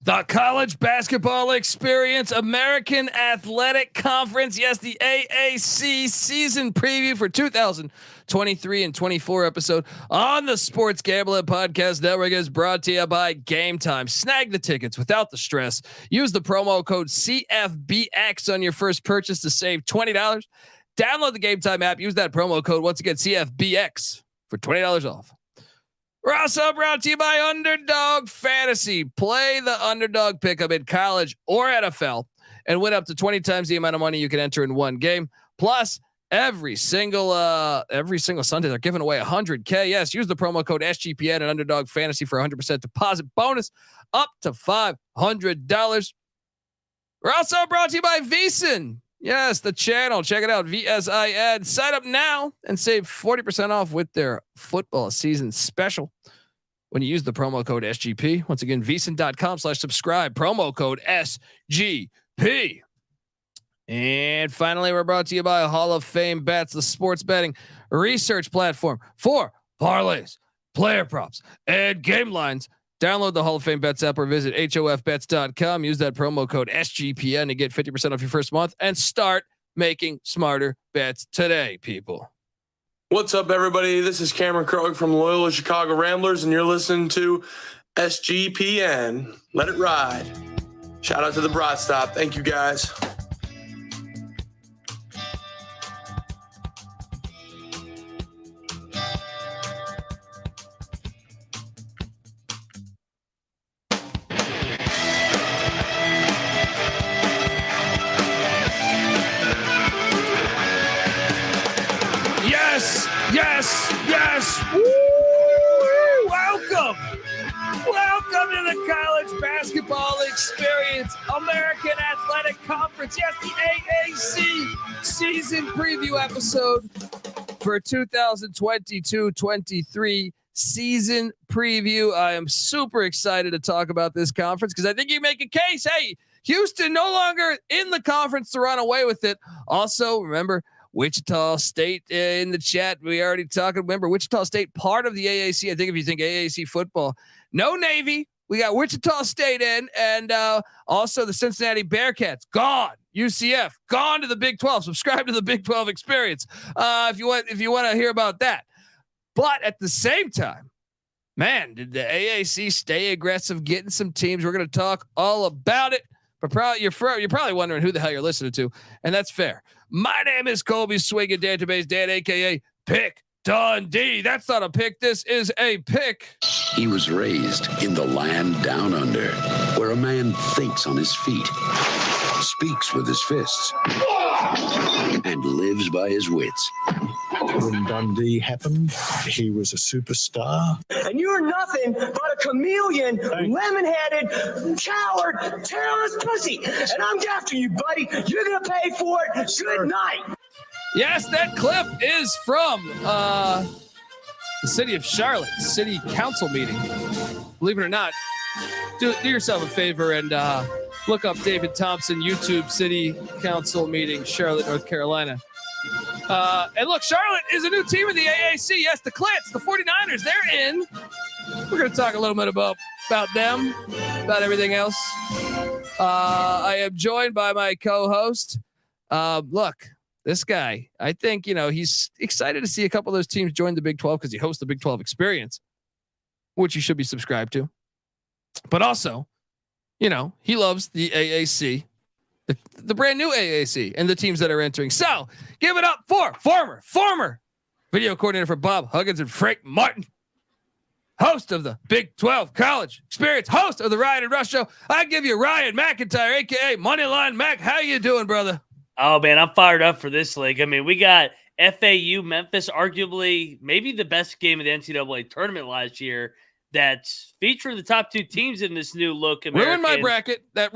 The college basketball experience, American Athletic Conference. Yes, the AAC season preview for 2023 and 24 episode on the Sports Gambling Podcast Network is brought to you by Game Time. Snag the tickets without the stress. Use the promo code CFBX on your first purchase to save $20. Download the Game Time app. Use that promo code, once again, CFBX for $20 off. We're also brought to you by Underdog Fantasy. Play the underdog pickup in college or NFL and win up to 20 times the amount of money you can enter in one game. Plus, every single Sunday they're giving away $100K. Yes, use the promo code SGPN and Underdog Fantasy for 100% deposit bonus up to $500. We're also brought to you by VSiN. Yes, the channel. Check it out. VSIN. Sign up now and save 40% off with their football season special when you use the promo code SGP. Once again, VSiN.com/subscribe. Promo code SGP. And finally, we're brought to you by Hall of Fame Bets, the sports betting research platform for parlays, player props, and game lines. Download the Hall of Fame Bets app or visit HOFBets.com. Use that promo code SGPN to get 50% off your first month and start making smarter bets today, people. What's up, everybody? This is Cameron Krog from Loyola Chicago Ramblers, and you're listening to SGPN. Let it ride. Shout out to the Broad Stop. Thank you, guys. Yes. Woo! Welcome to the college basketball experience, American Athletic Conference. Yes, the AAC season preview episode for 2022-23 season preview. I am super excited to talk about this conference because I think you make a case. Hey, Houston no longer in the conference to run away with it. Also, remember, Wichita State in the chat. We already talked. Remember, Wichita State, part of the AAC. I think if you think AAC football, no Navy. We got Wichita State in, and also the Cincinnati Bearcats gone. UCF gone to the Big 12. Subscribe to the Big 12 experience if you want to hear about that. But at the same time, man, did the AAC stay aggressive, getting some teams? We're going to talk all about it. But you're probably wondering who the hell you're listening to, and that's fair. My name is Colby Swinging Database Dan, aka Pick Dundee. That's not a pick. This is a pick. He was raised in the land down under, where a man thinks on his feet, speaks with his fists, and lives by his wits. When Dundee happened, he was a superstar. And you're nothing but a chameleon, lemon-headed, coward, terrorist pussy. And I'm after you, buddy. You're going to pay for it. Good night. Yes, that clip is from the city of Charlotte city council meeting. Believe it or not, do yourself a favor and look up David Thompson YouTube city council meeting, Charlotte, North Carolina. And look, Charlotte is a new team in the AAC. Yes, the Clits, the 49ers, they're in. We're going to talk a little bit about them, about everything else. I am joined by my co-host. Look, this guy, I think, he's excited to see a couple of those teams join the Big 12 because he hosts the Big 12 experience, which you should be subscribed to. But also, he loves the AAC. The brand new AAC and the teams that are entering. So give it up for former video coordinator for Bob Huggins and Frank Martin, host of the Big 12 College Experience, host of the Ryan and Rush Show. I give you Ryan McIntyre, aka Moneyline Mac. How you doing, brother? Oh man, I'm fired up for this league. I mean, we got FAU Memphis, arguably maybe the best game of the NCAA tournament last year. That's featuring the top two teams in this new look. Ruined my bracket. That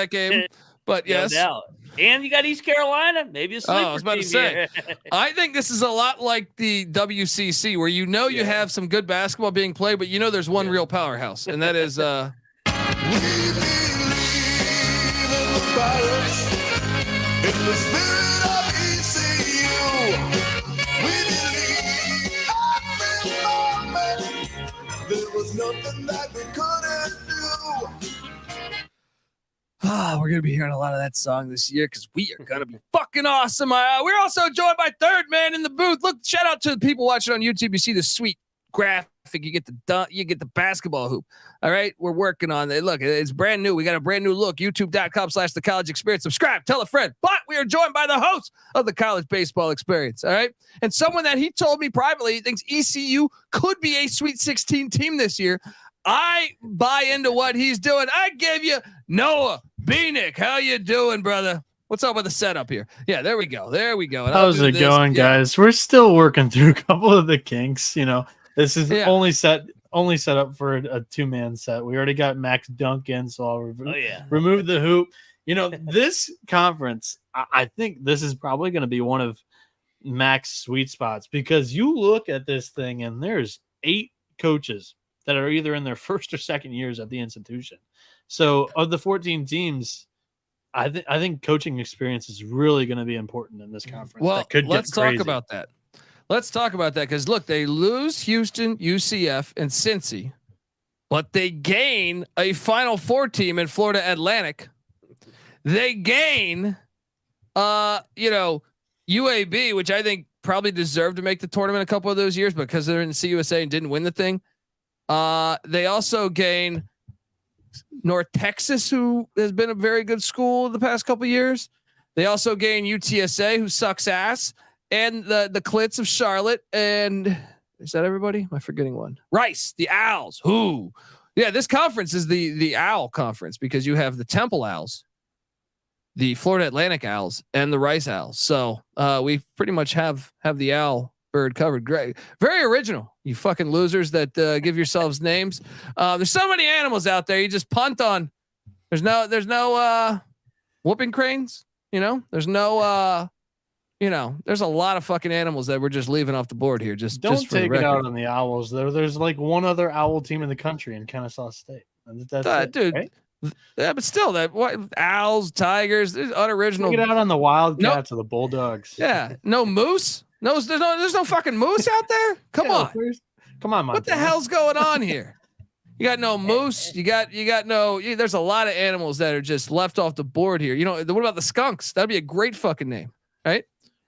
game. But yes, no doubt. And you got East Carolina, maybe a sleeper. I was about to say, I think this is a lot like the WCC, where you have some good basketball being played, but there's one real powerhouse, and that is. There was nothing that we couldn't do. We're gonna be hearing a lot of that song this year because we are gonna be fucking awesome. We're also joined by third man in the booth. Look, shout out to the people watching on YouTube. You see the sweet graphic. You get the basketball hoop. All right, we're working on it. Look, it's brand new. We got a brand new look. YouTube.com/The College Experience. Subscribe. Tell a friend. But we are joined by the host of the College Baseball Experience. All right, and someone that he told me privately he thinks ECU could be a Sweet 16 team this year. I buy into what he's doing. I give you Noah Beanick. How you doing, brother? What's up with the setup here? Yeah, there we go. And how's it going, guys? We're still working through a couple of the kinks. You know, this is only set up for a 2-man set. We already got Max Duncan, so I'll remove the hoop. You know, this conference, I think this is probably going to be one of Mac's sweet spots because you look at this thing and there's 8 coaches that are either in their first or second years at the institution. So of the 14 teams, I think coaching experience is really going to be important in this conference. Well, let's talk about that. Let's talk about that because look, they lose Houston, UCF, and Cincy, but they gain a Final Four team in Florida Atlantic. They gain, UAB, which I think probably deserved to make the tournament a couple of those years because they're in the CUSA and didn't win the thing. They also gain North Texas, who has been a very good school the past couple of years. They also gain UTSA, who sucks ass, and the Clits of Charlotte. And is that everybody? Am I forgetting one? Rice, the Owls. Who? Yeah, this conference is the Owl conference because you have the Temple Owls, the Florida Atlantic Owls, and the Rice Owls. So we pretty much have the Owl bird covered. Great, very original. You fucking losers that give yourselves names. There's so many animals out there. You just punt on. There's no whooping cranes. You know, there's no there's a lot of fucking animals that we're just leaving off the board here. Just take it out on the Owls. There's like one other owl team in the country in Kennesaw State. That's dude. Right? Yeah, but still, Owls, Tigers, there's unoriginal. Take it out on the Wildcats or the Bulldogs. Yeah, no moose. No, there's no fucking moose out there. Come on, Montana. What the hell's going on here? You got no moose. You got no. There's a lot of animals that are just left off the board here. You know, what about the skunks? That'd be a great fucking name, right?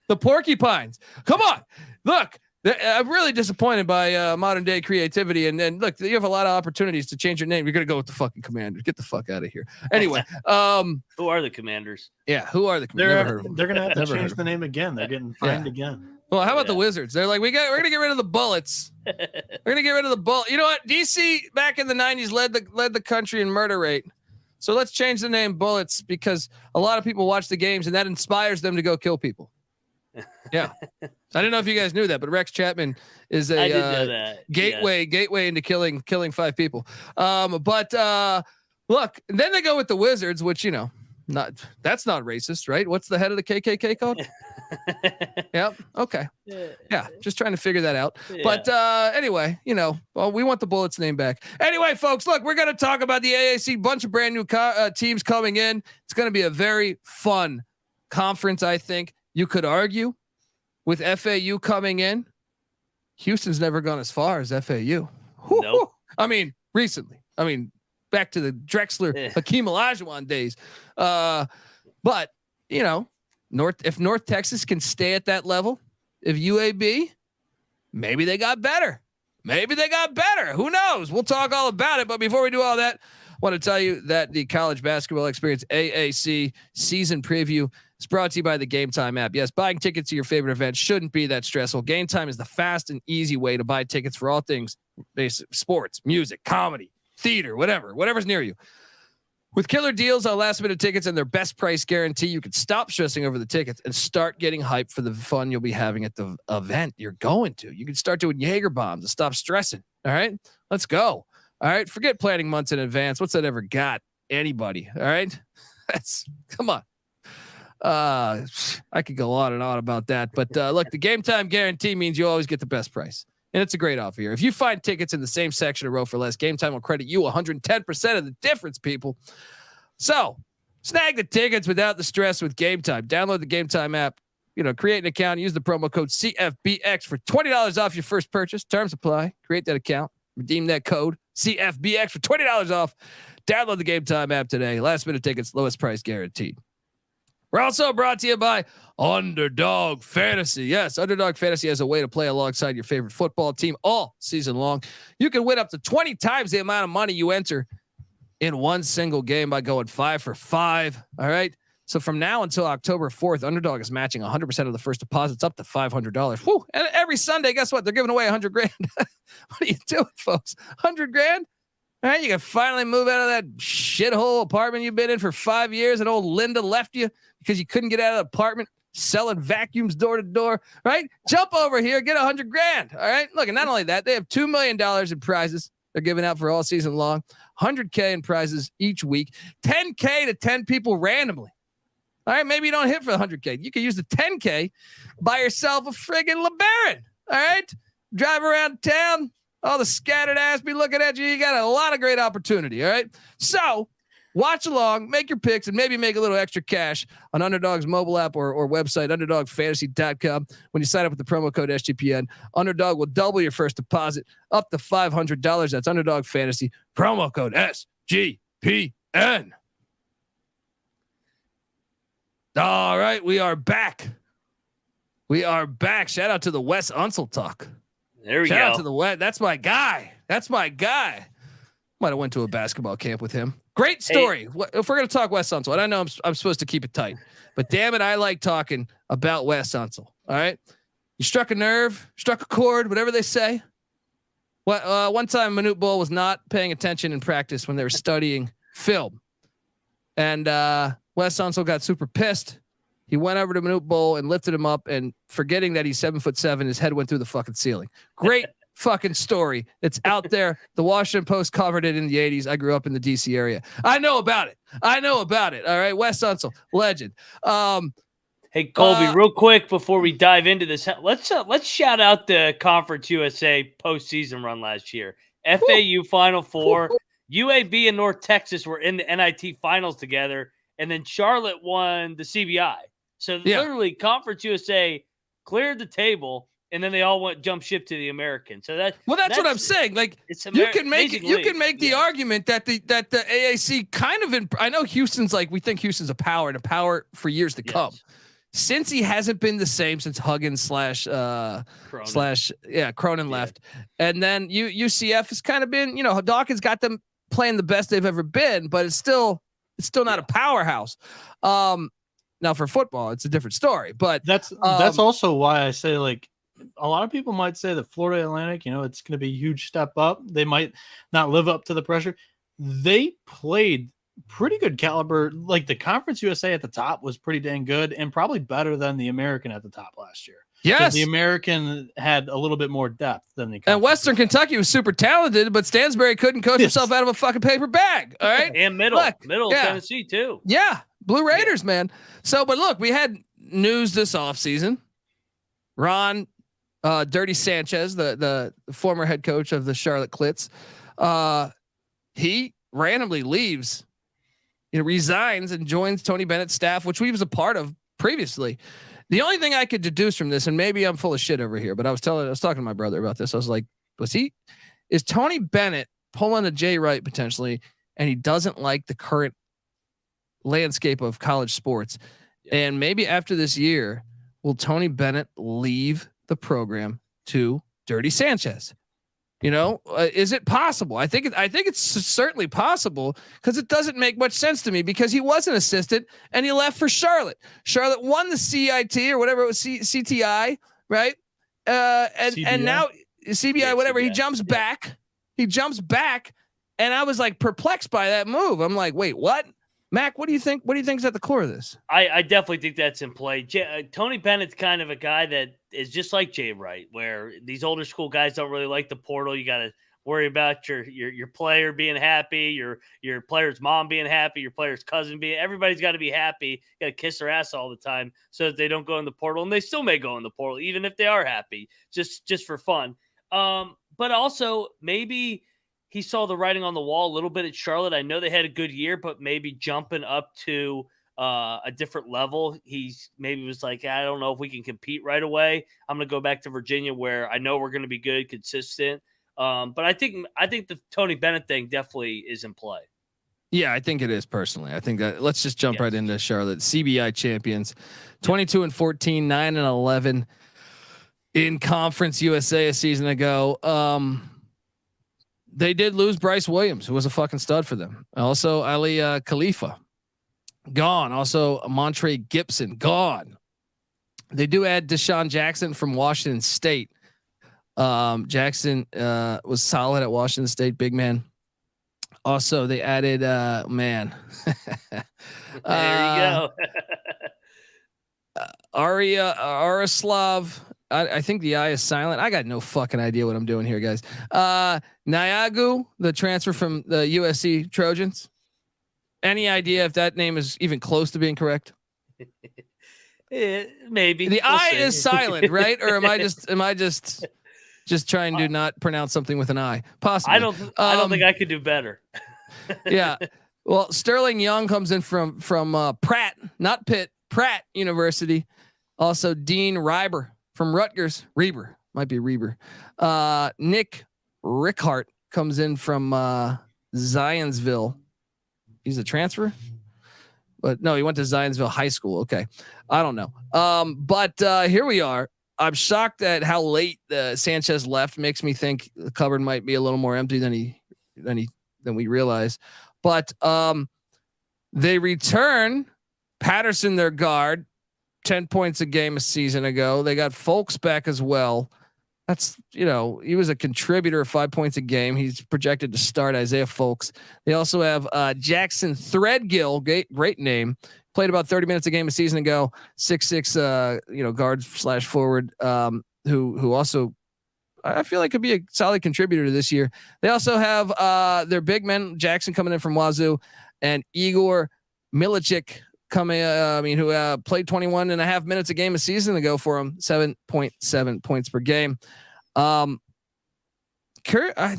The porcupines. Come on, look. I'm really disappointed by modern day creativity. And then look, you have a lot of opportunities to change your name. You're gonna go with the fucking Commanders. Get the fuck out of here. Anyway, who are the Commanders? Yeah, who are the Commanders? They're gonna have to change the name again. They're getting fined again. Well, how about the Wizards? They're like, we're gonna get rid of the Bullets. We're gonna get rid of the Bull. You know what? DC back in the 90s led the country in murder rate. So let's change the name Bullets because a lot of people watch the games and that inspires them to go kill people. Yeah, I didn't know if you guys knew that, but Rex Chapman is a gateway into killing 5 people. But look, and then they go with the Wizards, which that's not racist, right? What's the head of the KKK called? Yep. Okay. Yeah, just trying to figure that out. Yeah. But anyway, we want the Bullets name back. Anyway, folks, look, we're gonna talk about the AAC. Bunch of brand new teams coming in. It's gonna be a very fun conference, I think. You could argue with FAU coming in. Houston's never gone as far as FAU. Nope. I mean, recently. I mean, back to the Drexler, Hakeem Olajuwon days. But if North Texas can stay at that level, if UAB, maybe they got better. Who knows? We'll talk all about it. But before we do all that, I want to tell you that the College Basketball Experience AAC season preview is brought to you by the Game Time app. Yes, buying tickets to your favorite event shouldn't be that stressful. Game Time is the fast and easy way to buy tickets for all things basic sports, music, comedy, theater, whatever's near you. With killer deals on last minute tickets and their best price guarantee, you can stop stressing over the tickets and start getting hyped for the fun you'll be having at the event you're going to. You can start doing Jaeger bombs and stop stressing. All right, let's go. All right, forget planning months in advance. What's that ever got anybody? All right, come on. I could go on and on about that, but look, the Game Time guarantee means you always get the best price. And it's a great offer here. If you find tickets in the same section or row for less, Game Time will credit you 110% of the difference, people. So snag the tickets without the stress with Game Time. Download the Game Time app, create an account, use the promo code CFBX for $20 off your first purchase. Terms apply. Create that account, redeem that code CFBX for $20 off. Download the Game Time app today. Last minute tickets, lowest price guaranteed. We're also brought to you by Underdog Fantasy. Yes, Underdog Fantasy has a way to play alongside your favorite football team all season long. You can win up to 20 times the amount of money you enter in one single game by going 5 for 5. All right. So from now until October 4th, Underdog is matching 100% of the first deposits up to $500. Woo. And every Sunday, guess what? They're giving away $100 grand. What are you doing, folks? $100 grand? All right. You can finally move out of that shithole apartment you've been in for 5 years. And old Linda left you because you couldn't get out of the apartment selling vacuums door to door, right? Jump over here, get $100 grand. All right. Look, and not only that, they have $2 million in prizes they're giving out for all season long, $100K in prizes each week, $10K to 10 people randomly. All right. Maybe you don't hit for the $100K. You can use the $10K, buy yourself a friggin' LeBaron. All right. Drive around town. All the scattered ass be looking at you. You got a lot of great opportunity. All right. So watch along, make your picks, and maybe make a little extra cash on Underdog's mobile app or website, underdogfantasy.com. When you sign up with the promo code SGPN, Underdog will double your first deposit up to $500. That's Underdog Fantasy, promo code SGPN. All right, we are back. We are back. Shout out to the Wes Unseld talk. There we go. Shout out to the Wes. That's my guy. That's my guy. Might have went to a basketball camp with him. Great story. Hey. If we're going to talk Wes Unseld, and I know I'm supposed to keep it tight, but damn it, I like talking about Wes Unseld. All right. You struck a nerve, struck a chord, whatever they say. One time Manute Bol was not paying attention in practice when they were studying film. And Wes Unseld got super pissed. He went over to Manute Bol and lifted him up, and forgetting that he's 7'7", his head went through the fucking ceiling. Great fucking story. It's out there. The Washington Post covered it in the 80s. I grew up in the DC area. I know about it. All right. Wes Unseld, legend. Hey, Colby, real quick before we dive into this, let's shout out the Conference USA postseason run last year. FAU Final Four. UAB and North Texas were in the NIT finals together, and then Charlotte won the CBI. So literally Conference USA cleared the table, and then they all jump ship to the American. So that's what I'm saying. Like you can make the argument that the AAC kind of I know Houston's we think Houston's a power and a power for years to come. Since he hasn't been the same since Huggins Cronin left. And then UCF has kind of been, Dawkins got them playing the best they've ever been, but it's still not a powerhouse. Now for football, it's a different story, but that's also why I say a lot of people might say that Florida Atlantic, it's going to be a huge step up. They might not live up to the pressure. They played pretty good caliber. The Conference USA at the top was pretty dang good and probably better than the American at the top last year. Yes. The American had a little bit more depth than the Conference. And Western Kentucky was super talented, but Stansbury couldn't coach himself out of a fucking paper bag. All right. And middle Tennessee too. Yeah. Blue Raiders, man. So, but look, we had news this offseason. Ron Dirty Sanchez, the former head coach of the Charlotte Clits, he randomly leaves, resigns and joins Tony Bennett's staff, which he was a part of previously. The only thing I could deduce from this, and maybe I'm full of shit over here, but I was talking to my brother about this. I was like, is Tony Bennett pulling a Jay Wright potentially, and he doesn't like the current landscape of college sports? And maybe after this year, will Tony Bennett leave the program to Dirty Sanchez? Is it possible? I think it's certainly possible, because it doesn't make much sense to me, because he was an assistant and he left for Charlotte. Charlotte won the CIT or whatever it was, CTI, right? And now CBI, whatever. He jumps back. And I was perplexed by that move. I'm like, wait, what? Mac, what do you think? What do you think is at the core of this? I definitely think that's in play. Tony Bennett's kind of a guy that is just like Jay Wright, where these older school guys don't really like the portal. You got to worry about your player being happy, your player's mom being happy, your player's cousin being. Everybody's got to be happy. Got to kiss their ass all the time so that they don't go in the portal, and they still may go in the portal even if they are happy, just for fun. But also maybe he saw the writing on the wall a little bit at Charlotte. I know they had a good year, but maybe jumping up to a different level, he's maybe was like, I don't know if we can compete right away. I'm going to go back to Virginia, where I know we're going to be good, consistent. But I think the Tony Bennett thing definitely is in play. Yeah, I think it is personally. I think that let's just jump right into Charlotte. CBI champions, 22-14, 9-11 in Conference USA a season ago. They did lose Bryce Williams, who was a fucking stud for them. Also, Ali Khalifa, gone. Also, Montre Gibson, gone. They do add Deshaun Jackson from Washington State. Jackson was solid at Washington State, big man. Also, they added man. There you go. Arislav. I think the I is silent. I got no fucking idea what I'm doing here, guys. Nyagu, the transfer from the USC Trojans. Any idea if that name is even close to being correct? Maybe the I is silent, right? Or am I just trying to not pronounce something with an I? Possibly. I don't think I could do better. Yeah. Well, Sterling Young comes in from Pratt, not Pitt, Pratt University. Also, Dean Reiber from Rutgers. Might be Reber. Nick Rickhart comes in from Zionsville. He's a transfer, but no, he went to Zionsville High School. Okay, I don't know. But here we are. I'm shocked at how late Sanchez left. Makes me think the cupboard might be a little more empty than we realize. But they return Patterson, their guard, 10 points a game a season ago. They got Folks back as well. That's, he was a contributor of 5 points a game. He's projected to start, Isaiah Folks. They also have Jackson Threadgill, great name. Played about 30 minutes a game a season ago. 6'6", guard / forward, who also I feel like could be a solid contributor to this year. They also have their big men, Jackson coming in from Wazoo, and Igor Milicic coming, who played 21.5 minutes a game a season ago for him, 7.7 points per game.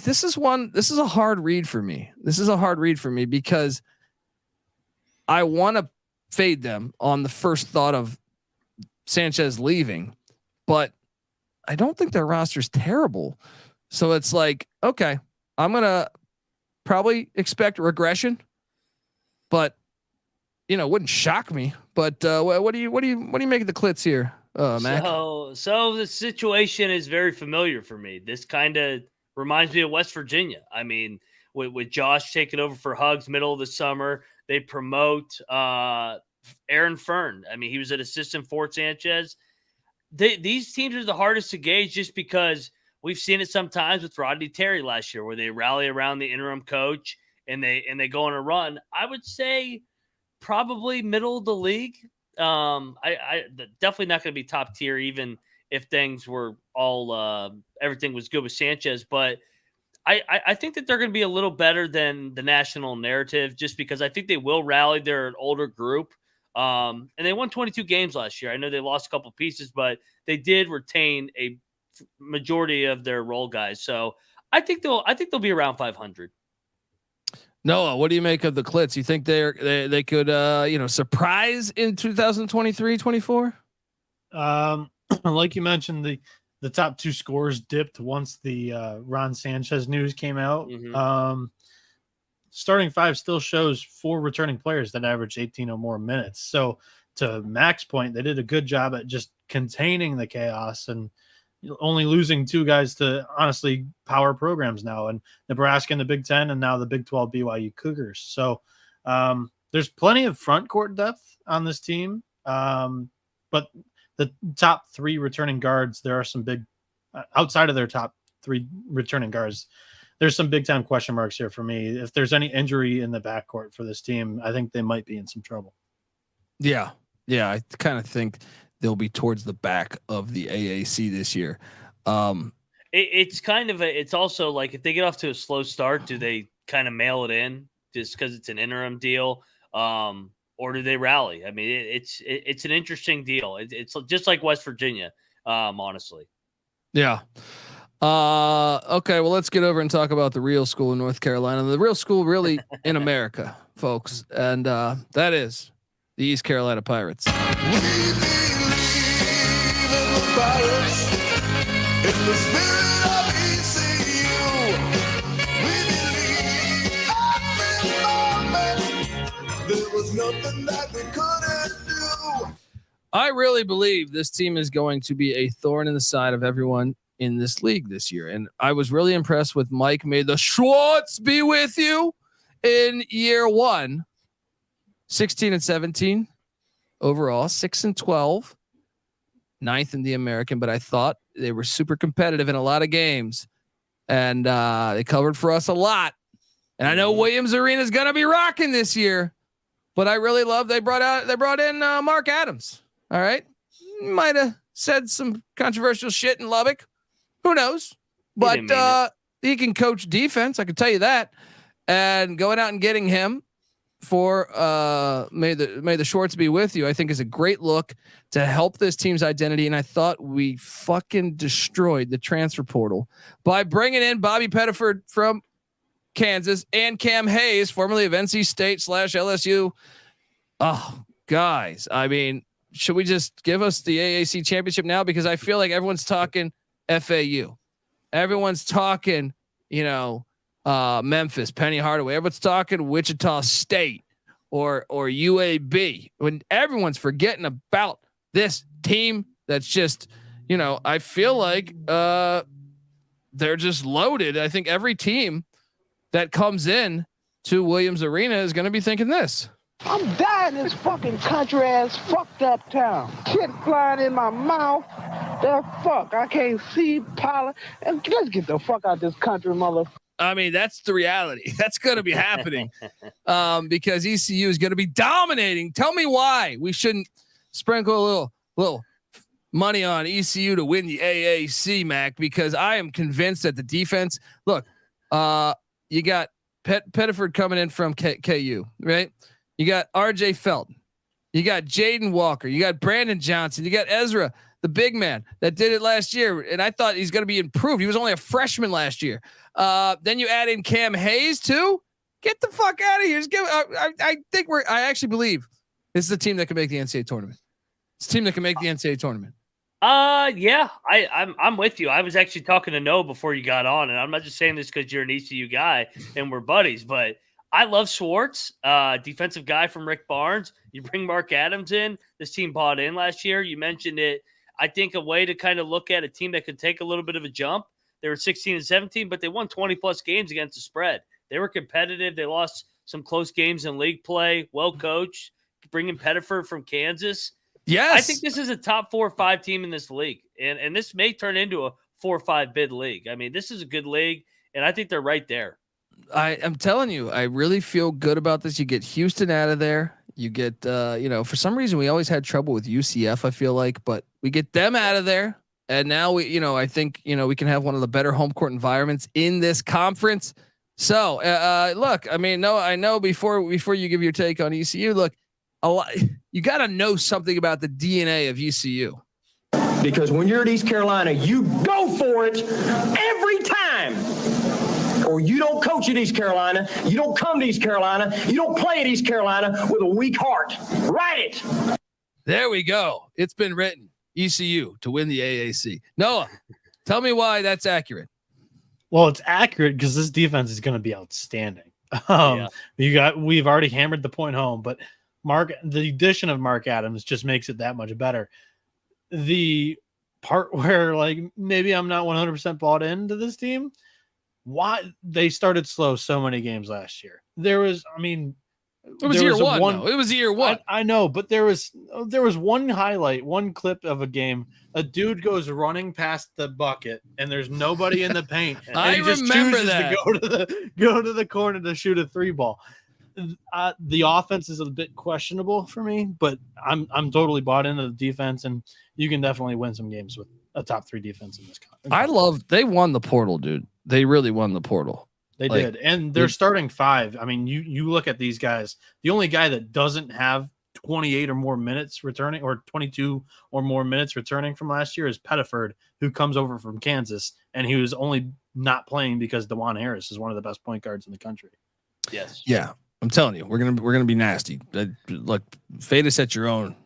This is a hard read for me. Because I want to fade them on the first thought of Sanchez leaving, but I don't think their roster's terrible. So it's like, okay, I'm going to probably expect regression, but wouldn't shock me. But what do you make of the Clits here, Mac? So the situation is very familiar for me. This kind of reminds me of West Virginia. I mean, with Josh taking over for Hugs middle of the summer, they promote Aaron Fern. I mean, he was an assistant for Sanchez. These teams are the hardest to gauge just because we've seen it sometimes with Rodney Terry last year, where they rally around the interim coach and they go on a run. I would say probably middle of the league. I definitely not going to be top tier, even if things were all everything was good with Sanchez. But I think that they're going to be a little better than the national narrative, just because I think they will rally. They're an older group. And they won 22 games last year. I know they lost a couple pieces, but they did retain a majority of their role guys. So I think they'll be around 500. Noah, what do you make of the Clits? You think they could surprise in 2023-24? Like you mentioned, the top two scorers dipped once the Ron Sanchez news came out. Mm-hmm. Starting five still shows 4 returning players that average 18 or more minutes. So to Mac's point, they did a good job at just containing the chaos and only losing 2 guys to honestly power programs now, and Nebraska in the Big Ten and now the Big 12 BYU Cougars. So there's plenty of front court depth on this team. But the top 3 returning guards, there are some big outside of their top 3 returning guards. There's some big time question marks here for me. If there's any injury in the backcourt for this team, I think they might be in some trouble. Yeah. I kind of think they'll be towards the back of the AAC this year. It's also like, if they get off to a slow start, do they kind of mail it in just because it's an interim deal? Or do they rally? I mean, it's an interesting deal. It's just like West Virginia, honestly. Yeah. Okay, well, let's get over and talk about the real school in North Carolina. The real school really in America, folks. And that is the East Carolina Pirates. We believe in the Pirates, in the spirit of ECU. was nothing that we couldn't do. I really believe this team is going to be a thorn in the side of everyone in this league this year. And I was really impressed with Mike. May the Schwartz be with you in year one. 16-17 overall, 6-12, 9th in the American, but I thought they were super competitive in a lot of games, and they covered for us a lot. And I know Williams Arena is going to be rocking this year, but I really love they brought in Mark Adams. All right, might have said some controversial shit in Lubbock. Who knows? But he can coach defense. I can tell you that. And going out and getting him for may the Schwartz be with you, I think is a great look to help this team's identity. And I thought we fucking destroyed the transfer portal by bringing in Bobby Pettiford from Kansas and Cam Hayes, formerly of NC State / LSU. Oh, guys, I mean, should we just give us the AAC championship now? Because I feel like everyone's talking FAU. Everyone's talking, Memphis, Penny Hardaway. Everyone's talking Wichita State or UAB. When everyone's forgetting about this team that's just, I feel like they're just loaded. I think every team that comes in to Williams Arena is going to be thinking this. I'm dying in this fucking country ass fucked up town. Shit flying in my mouth. The fuck, I can't see pollen. And let's get the fuck out this country, mother. I mean, that's the reality. That's going to be happening because ECU is going to be dominating. Tell me why we shouldn't sprinkle a little money on ECU to win the AAC, Mac, because I am convinced that the defense. Look, you got Pettiford coming in from KU, right? You got RJ Felton, you got Jaden Walker, you got Brandon Johnson, you got Ezra, the big man that did it last year. And I thought he's going to be improved. He was only a freshman last year. Then you add in Cam Hayes too. Get the fuck out of here. I actually believe this is a team that can make the NCAA tournament. It's a team that can make the NCAA tournament. Yeah, I'm with you. I was actually talking to Noah before you got on, and I'm not just saying this because you're an ECU guy and we're buddies, but I love Schwartz, defensive guy from Rick Barnes. You bring Mark Adams in. This team bought in last year. You mentioned it. I think a way to kind of look at a team that could take a little bit of a jump. They were 16-17, but they won 20 plus games against the spread. They were competitive. They lost some close games in league play. Well coached. Bringing Pettiford from Kansas. Yes, I think this is a top 4 or 5 team in this league, and this may turn into a 4 or 5 bid league. I mean, this is a good league, and I think they're right there. I'm telling you, I really feel good about this. You get Houston out of there. You get, for some reason we always had trouble with UCF, I feel like, but we get them out of there. And now I think, we can have one of the better home court environments in this conference. So, look, I mean, no, I know before you give your take on ECU, look, you got to know something about the DNA of ECU. Because when you're at East Carolina, you go for it every time. Or you don't coach at East Carolina. You don't come to East Carolina. You don't play at East Carolina with a weak heart. Write it. There we go. It's been written. ECU to win the AAC. Noah, tell me why that's accurate. Well, it's accurate because this defense is going to be outstanding. We've already hammered the point home, but the addition of Mark Adams just makes it that much better. The part where maybe I'm not 100% bought into this team, why they started slow so many games last year. It was year one. It was year one. I know, but there was one highlight, one clip of a game. A dude goes running past the bucket, and there's nobody in the paint. And I he just remember chooses that. to go to the corner to shoot a 3-ball. The offense is a bit questionable for me, but I'm totally bought into the defense, and you can definitely win some games with a top 3 defense in this conference. They won the portal, dude. They really won the portal. They did. And they're starting 5. I mean, you look at these guys, the only guy that doesn't have 28 or more minutes returning or 22 or more minutes returning from last year is Pettiford, who comes over from Kansas, and he was only not playing because DeJuan Harris is one of the best point guards in the country. Yes. Yeah. I'm telling you, we're gonna be nasty. Look, fade us at your own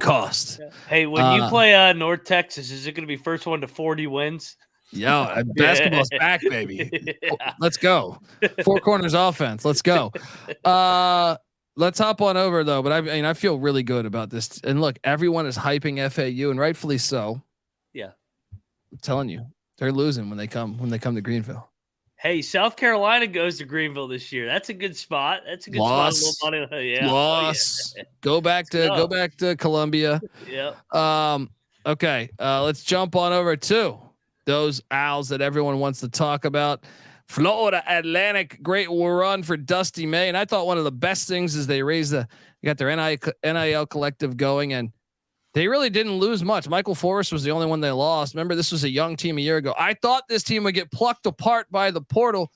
cost. Hey, when you play North Texas, is it going to be first one to 40 wins? Yeah, basketball's back, baby. Yeah. Let's go. 4 corners offense. Let's go. let's hop on over though. But I mean, I feel really good about this. And look, everyone is hyping FAU, and rightfully so. Yeah, I'm telling you, they're losing when they come to Greenville. Hey, South Carolina goes to Greenville this year. That's a good spot. That's a good spot. A little money. Yeah. Loss. Oh, yeah. Go back to Columbia. Yeah. Okay. Let's jump on over to those Owls that everyone wants to talk about. Florida Atlantic, great run for Dusty May, and I thought one of the best things is they got their NIL collective going, and they really didn't lose much. Michael Forrest was the only one they lost. Remember, this was a young team a year ago. I thought this team would get plucked apart by the portal.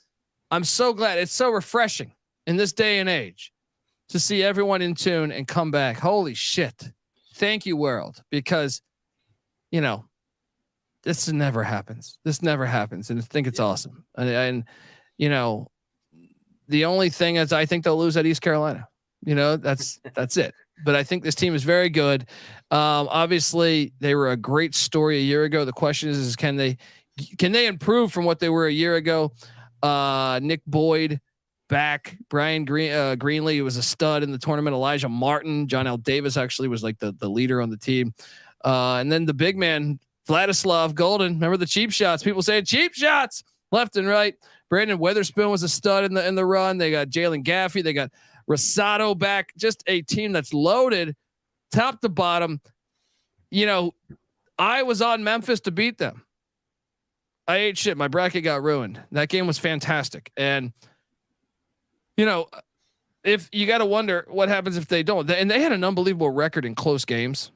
I'm so glad. It's so refreshing in this day and age to see everyone in tune and come back. Holy shit. Thank you, world, because this never happens. And I think it's awesome. And the only thing is I think they'll lose at East Carolina. That's it. But I think this team is very good. Obviously they were a great story a year ago. The question is can they improve from what they were a year ago? Nick Boyd back, Brian Greenlee was a stud in the tournament. Elijah Martin, John L. Davis actually was like the leader on the team. And then the big man, Vladislav Golden. Remember the cheap shots? People say cheap shots left and right. Brandon Weatherspoon was a stud in the run. They got Jalen Gaffey. They got Rosado back. Just a team that's loaded, top to bottom. I was on Memphis to beat them. I ate shit. My bracket got ruined. That game was fantastic. And if you got to wonder what happens if they don't, and they had an unbelievable record in close games.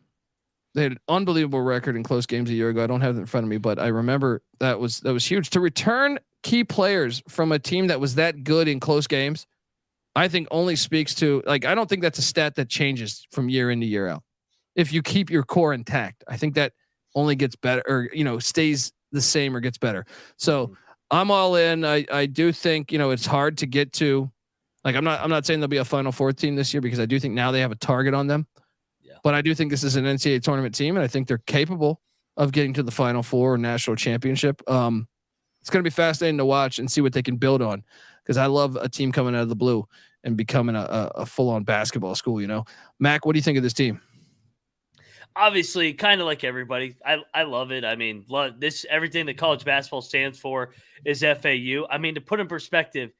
They had an unbelievable record in close games a year ago. I don't have it in front of me, but I remember that was huge to return key players from a team that was that good in close games. I think only speaks to I don't think that's a stat that changes from year in to year out. If you keep your core intact, I think that only gets better or, stays the same or gets better. So I'm all in. I do think, it's hard to get to I'm not saying there'll be a Final Four team this year because I do think now they have a target on them. But I do think this is an NCAA tournament team, and I think they're capable of getting to the Final Four or national championship. It's going to be fascinating to watch and see what they can build on, because I love a team coming out of the blue and becoming a full-on basketball school. Mac, what do you think of this team? Obviously, kind of like everybody, I love it. I mean, everything that college basketball stands for is FAU. I mean, to put in perspective,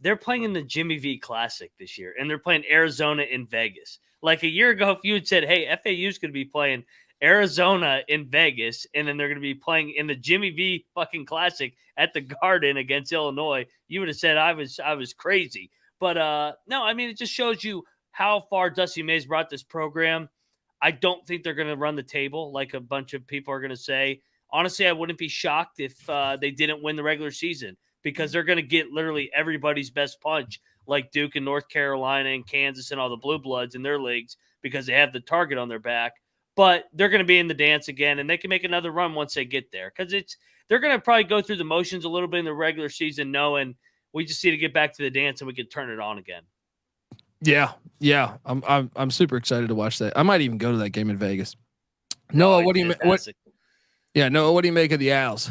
they're playing in the Jimmy V Classic this year, and they're playing Arizona in Vegas. Like a year ago, if you had said, hey, FAU is going to be playing Arizona in Vegas, and then they're going to be playing in the Jimmy V fucking Classic at the Garden against Illinois, you would have said I was crazy. But no, I mean, it just shows you how far Dusty May's brought this program. I don't think they're going to run the table like a bunch of people are going to say. Honestly, I wouldn't be shocked if they didn't win the regular season, because they're going to get literally everybody's best punch, like Duke and North Carolina and Kansas and all the blue bloods in their leagues, because they have the target on their back. But they're going to be in the dance again, and they can make another run once they get there, because they're going to probably go through the motions a little bit in the regular season, knowing we just need to get back to the dance and we can turn it on again. Yeah. I'm super excited to watch that. I might even go to that game in Vegas. Noah, what do you Noah, what do you make of the Owls?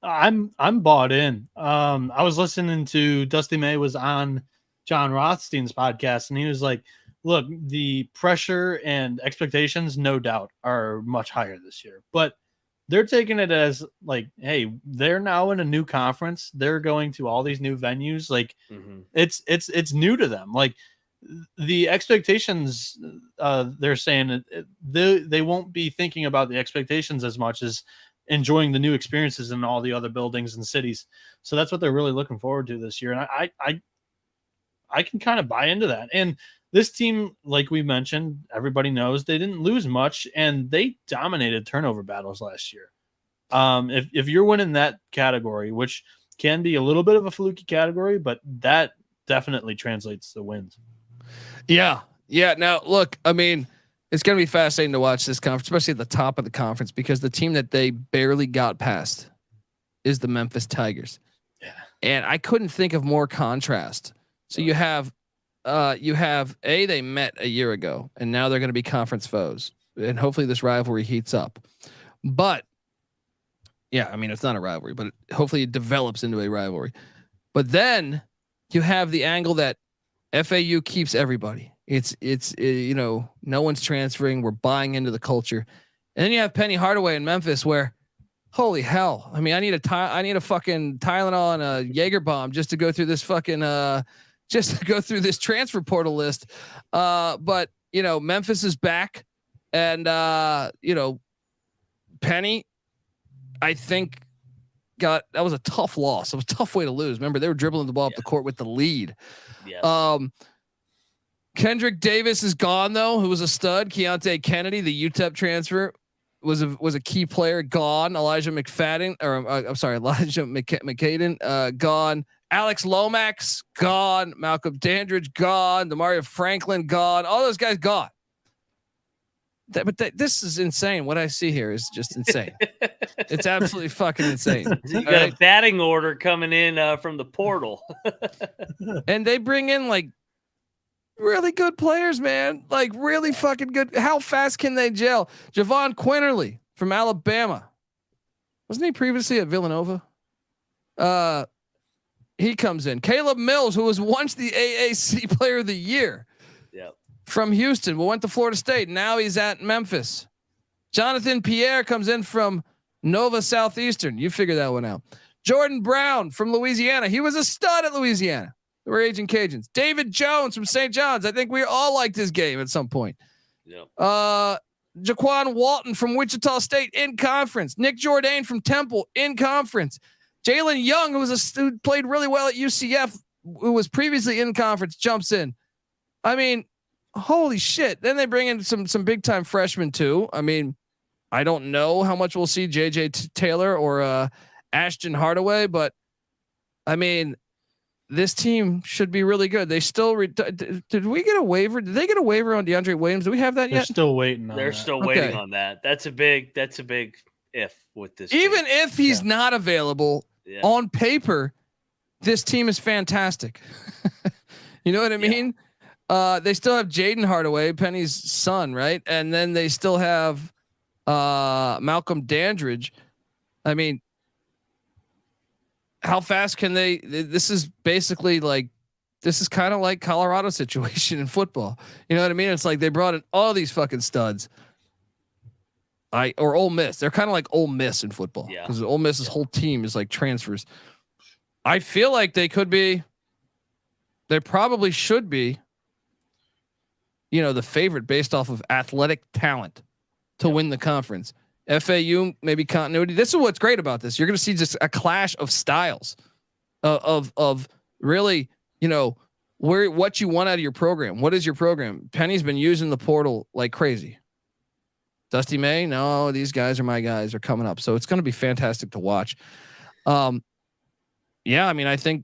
I'm bought in. I was listening to Dusty May was on John Rothstein's podcast, and he was like, look, the pressure and expectations, no doubt, are much higher this year, but they're taking it as like, hey, they're now in a new conference. They're going to all these new venues. Like it's new to them. Like the expectations, they're saying they won't be thinking about the expectations as much as enjoying the new experiences in all the other buildings and cities. So that's what they're really looking forward to this year. And I can kind of buy into that. And this team, like we mentioned, everybody knows they didn't lose much, and they dominated turnover battles last year. If you're winning that category, which can be a little bit of a fluky category, but that definitely translates to wins. Yeah. Now look, I mean, it's going to be fascinating to watch this conference, especially at the top of the conference, because the team that they barely got past is the Memphis Tigers. Yeah. And I couldn't think of more contrast. So you have they met a year ago, and now they're going to be conference foes, and hopefully this rivalry heats up. But yeah, I mean, it's not a rivalry, but hopefully it develops into a rivalry. But then you have the angle that FAU keeps everybody. It's no one's transferring. We're buying into the culture. And then you have Penny Hardaway in Memphis, where holy hell. I mean, I need a fucking Tylenol and a Jaeger bomb just to go through this fucking transfer portal list. But Memphis is back, and Penny, I think that was a tough loss. It was a tough way to lose. Remember, they were dribbling the ball up the court with the lead. Yes. Kendrick Davis is gone though, who was a stud. Keontae Kennedy, the UTEP transfer, was a key player, gone. Elijah McCaden, gone. Alex Lomax, gone. Malcolm Dandridge, gone. Demario Franklin, gone. All those guys gone. This is insane. What I see here is just insane. It's absolutely fucking insane. You got a batting order coming in from the portal. And they bring in like really good players, man. Like really fucking good. How fast can they gel? Javon Quinterly from Alabama. Wasn't he previously at Villanova? He comes in. Caleb Mills, who was once the AAC Player of the Year. Yep. From Houston, went to Florida State. Now he's at Memphis. Jonathan Pierre comes in from Nova Southeastern. You figure that one out. Jordan Brown from Louisiana. He was a stud at Louisiana. We're Aging Cajuns. David Jones from St. John's. I think we all liked his game at some point. Yep. Jaquan Walton from Wichita State in conference. Nick Jourdain from Temple in conference. Jalen Young, who played really well at UCF, who was previously in conference, jumps in. I mean, holy shit. Then they bring in some big time freshmen too. I mean, I don't know how much we'll see JJ Taylor or Ashton Hardaway, but I mean, this team should be really good. They still did we get a waiver? Did they get a waiver on DeAndre Williams? Do we have that yet? They're still waiting on They're that. still waiting on that. That's a big if with this. Even team. if he's not available on paper, this team is fantastic. You know what I mean? They still have Jaden Hardaway, Penny's son, right? And then they still have Malcolm Dandridge. I mean, how fast can they? This is basically like, this is kind of like Colorado situation in football. You know what I mean? It's like they brought in all these fucking studs. Or Ole Miss. They're kind of like Ole Miss in football because Ole Miss's whole team is like transfers. I feel like they probably should be, the favorite based off of athletic talent to win the conference. FAU, maybe continuity. This is what's great about this. You're going to see just a clash of styles of really, what you want out of your program. What is your program? Penny's been using the portal like crazy. Dusty May, no, these guys are my guys. Are coming up, so it's going to be fantastic to watch. I mean, I think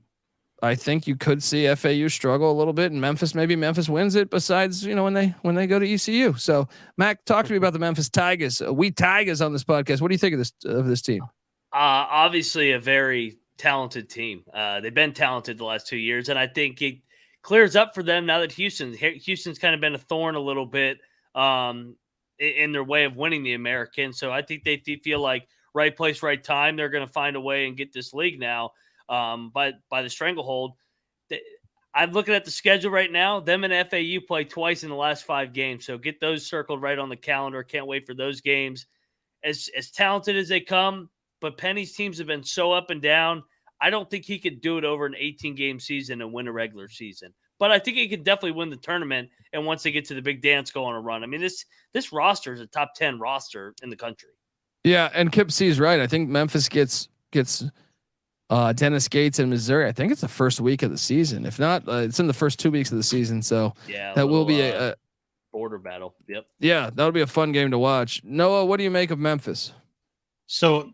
you could see FAU struggle a little bit, and maybe Memphis wins it. Besides, when they go to ECU. So, Mac, talk to me about the Memphis Tigers. We Tigers on this podcast. What do you think of this team? Obviously, a very talented team. They've been talented the last 2 years, and I think it clears up for them now that Houston's kind of been a thorn a little bit. In their way of winning the American. So I think they feel like right place, right time. They're going to find a way and get this league now by the stranglehold. I'm looking at the schedule right now. Them and FAU play twice in the last 5 games. So get those circled right on the calendar. Can't wait for those games. As talented as they come, but Penny's teams have been so up and down. I don't think he could do it over an 18-game season and win a regular season. But I think he could definitely win the tournament. And once they get to the big dance, go on a run. I mean, this roster is a top 10 roster in the country. Yeah, and Kip C is right. I think Memphis gets Dennis Gates in Missouri. I think it's the first week of the season. If not, it's in the first 2 weeks of the season. So that will be a border battle. Yep. Yeah, that'll be a fun game to watch. Noah, what do you make of Memphis? So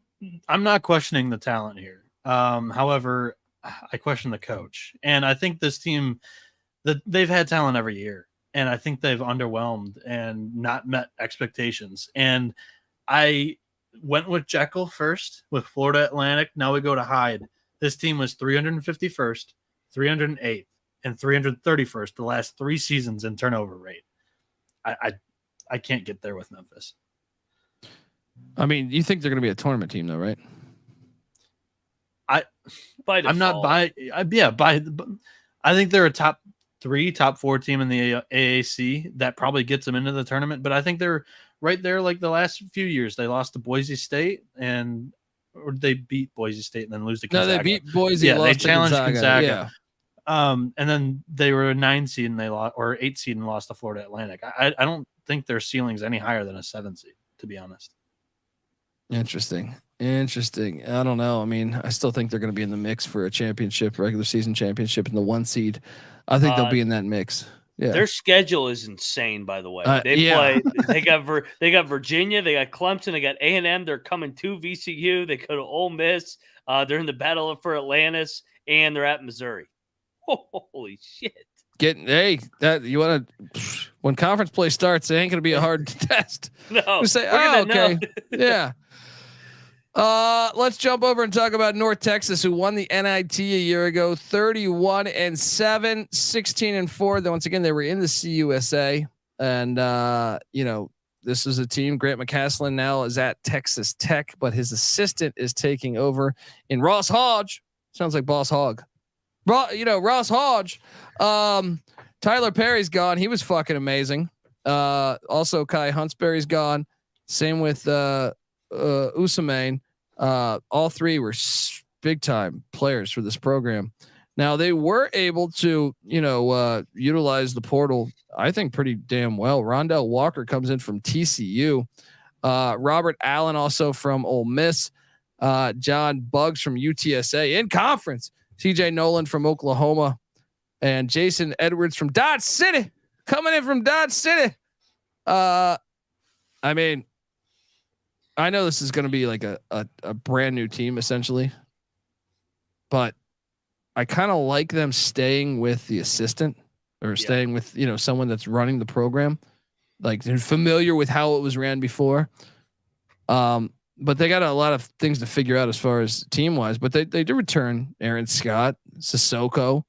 I'm not questioning the talent here. However, I question the coach, and I think this team. They've had talent every year, and I think they've underwhelmed and not met expectations. And I went with Jekyll first with Florida Atlantic. Now we go to Hyde. This team was 351st, 308th, and 331st the last 3 seasons in turnover rate. I can't get there with Memphis. I mean, you think they're going to be a tournament team, though, right? I'm not by. I think they're a top top 4 team in the AAC that probably gets them into the tournament. But I think they're right there. Like the last few years, they lost to Boise State or they beat Boise State and then lose to Gonzaga. No, they beat Boise. Yeah, they lost challenged to Gonzaga. Yeah. And then they were a 9 seed and they lost, or 8 seed and lost to Florida Atlantic. I don't think their ceiling's any higher than a 7 seed, to be honest. Interesting. I don't know. I mean, I still think they're going to be in the mix for a championship, regular season championship in the 1 seed. I think they'll be in that mix. Yeah. Their schedule is insane, by the way. They got Virginia, they got Clemson, they got A&M. They're coming to VCU. They go to Ole Miss. They're in the battle for Atlantis, and they're at Missouri. Holy shit! When conference play starts, it ain't going to be a hard test. No, say, okay, yeah. Let's jump over and talk about North Texas, who won the NIT a year ago, 31-7, 16-4. Then once again, they were in the CUSA, and this is a team. Grant McCaslin now is at Texas Tech, but his assistant is taking over in Ross Hodge. Sounds like Boss Hogg. Ross Hodge. Tyler Perry's gone. He was fucking amazing. Also Kai Huntsberry's gone. Same with Usamain. All 3 were big time players for this program. Now they were able to, utilize the portal, I think pretty damn well. Rondell Walker comes in from TCU. Robert Allen also from Ole Miss. John Buggs from UTSA in conference. TJ Nolan from Oklahoma, and Jason Edwards from Dodge City, coming in from Dodge City. I mean, I know this is going to be like a brand new team essentially, but I kind of like them staying with the assistant or staying with, someone that's running the program, like they're familiar with how it was ran before. But they got a lot of things to figure out as far as team wise, but they do return Aaron Scott, Sissoko.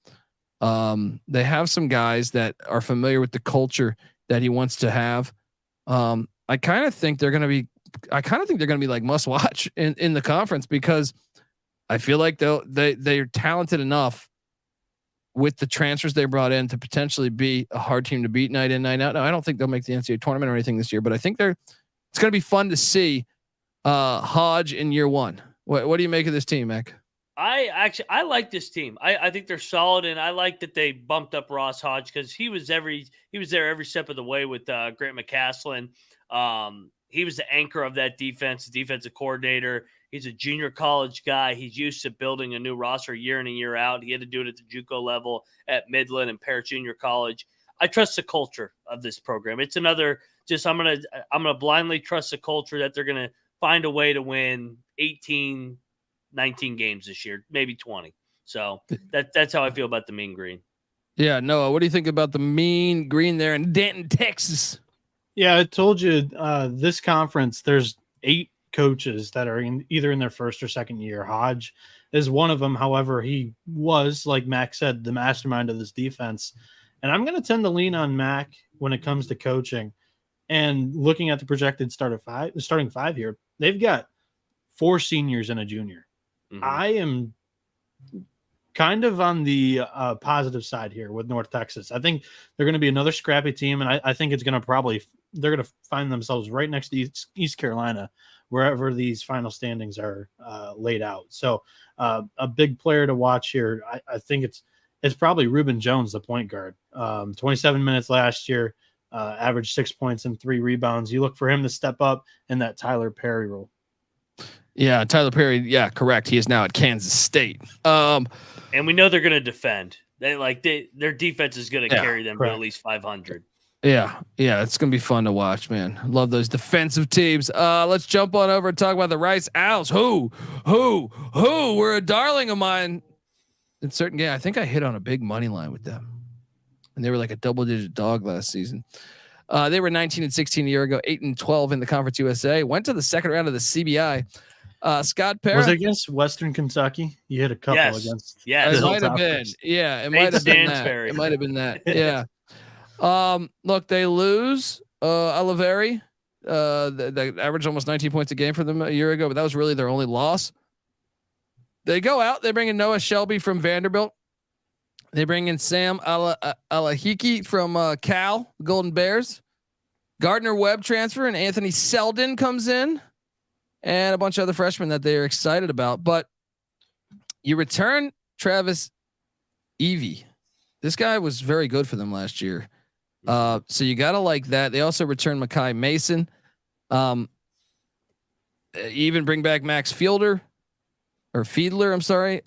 They have some guys that are familiar with the culture that he wants to have. I kind of think they're going to be like must watch in the conference, because I feel like they're talented enough with the transfers they brought in to potentially be a hard team to beat night in, night out. Now, I don't think they'll make the NCAA tournament or anything this year, but I think it's going to be fun to see Hodge in year 1. What do you make of this team, Mac? I like this team. I think they're solid, and I like that they bumped up Ross Hodge because he was there every step of the way with Grant McCaslin. He was the anchor of that defense, the defensive coordinator. He's a junior college guy. He's used to building a new roster year in and year out. He had to do it at the JUCO level at Midland and Parrish Junior College. I trust the culture of this program. It's another I'm gonna blindly trust the culture that they're gonna find a way to win 18, 19 games this year, maybe 20. So that's how I feel about the Mean Green. Yeah, Noah, what do you think about the Mean Green there in Denton, Texas? Yeah, I told you this conference, there's 8 coaches that are either in their first or second year. Hodge is one of them. However, he was, like Mac said, the mastermind of this defense. And I'm going to tend to lean on Mac when it comes to coaching. And looking at the projected starting 5 here, they've got 4 seniors and a junior. Mm-hmm. I am kind of on the positive side here with North Texas. I think they're going to be another scrappy team, and I think it's going to they're going to find themselves right next to East Carolina, wherever these final standings are laid out. So a big player to watch here. I think it's probably Reuben Jones, the point guard. 27 minutes last year, averaged 6 points and 3 rebounds. You look for him to step up in that Tyler Perry role. Yeah, Tyler Perry. Yeah, correct. He is now at Kansas State. And we know they're going to defend. Their defense is going to carry them to at least 500. Yeah, it's going to be fun to watch, man. Love those defensive teams. Let's jump on over and talk about the Rice Owls. Who were a darling of mine in certain game. I think I hit on a big money line with them, and they were like a double-digit dog last season. They were 19-16 a year ago, 8-12 in the Conference USA. Went to the second round of the CBI. Scott Parra. Was it against Western Kentucky? You hit a couple against. Yeah, it might have been. Yeah, it might have been that. It might have been that. Yeah. Look, they lose Oliveri. They averaged almost 19 points a game for them a year ago, but that was really their only loss. They go out. They bring in Noah Shelby from Vanderbilt. They bring in Sam Alahiki from Cal Golden Bears. Gardner Webb transfer and Anthony Selden comes in, and a bunch of other freshmen that they're excited about. But you return Travis Evie. This guy was very good for them last year. So you gotta like that. They also return Makai Mason. Even bring back Max Fiedler. I'm sorry.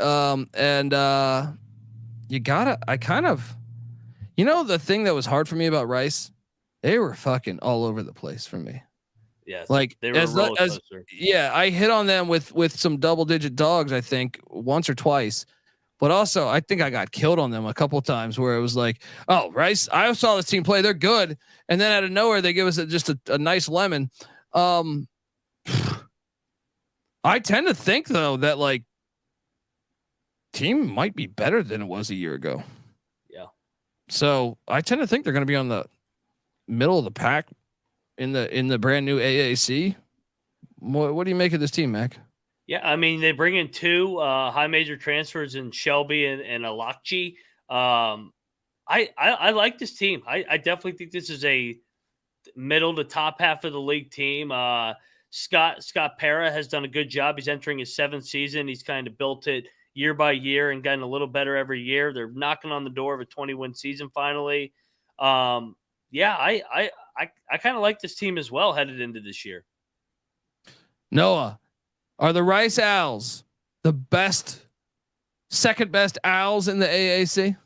You gotta. I kind of, the thing that was hard for me about Rice, they were fucking all over the place for me. Yes, like they were I hit on them with some double-digit dogs, I think once or twice, but also I think I got killed on them a couple of times where it was like, oh, Rice, I saw this team play, they're good, and then out of nowhere they give us just a nice lemon. I tend to think though that like team might be better than it was a year ago. Yeah. So I tend to think they're going to be on the middle of the pack in the brand new AAC. What do you make of this team, Mac? Yeah, I mean they bring in two high major transfers in Shelby and Alakji. I like this team. I definitely think this is a middle to top half of the league team. Scott Para has done a good job. He's entering his 7th season. He's kind of built it year by year and gotten a little better every year. They're knocking on the door of a 20-win season finally. Yeah, I kind of like this team as well headed into this year. Noah, are the Rice Owls the second best Owls in the AAC?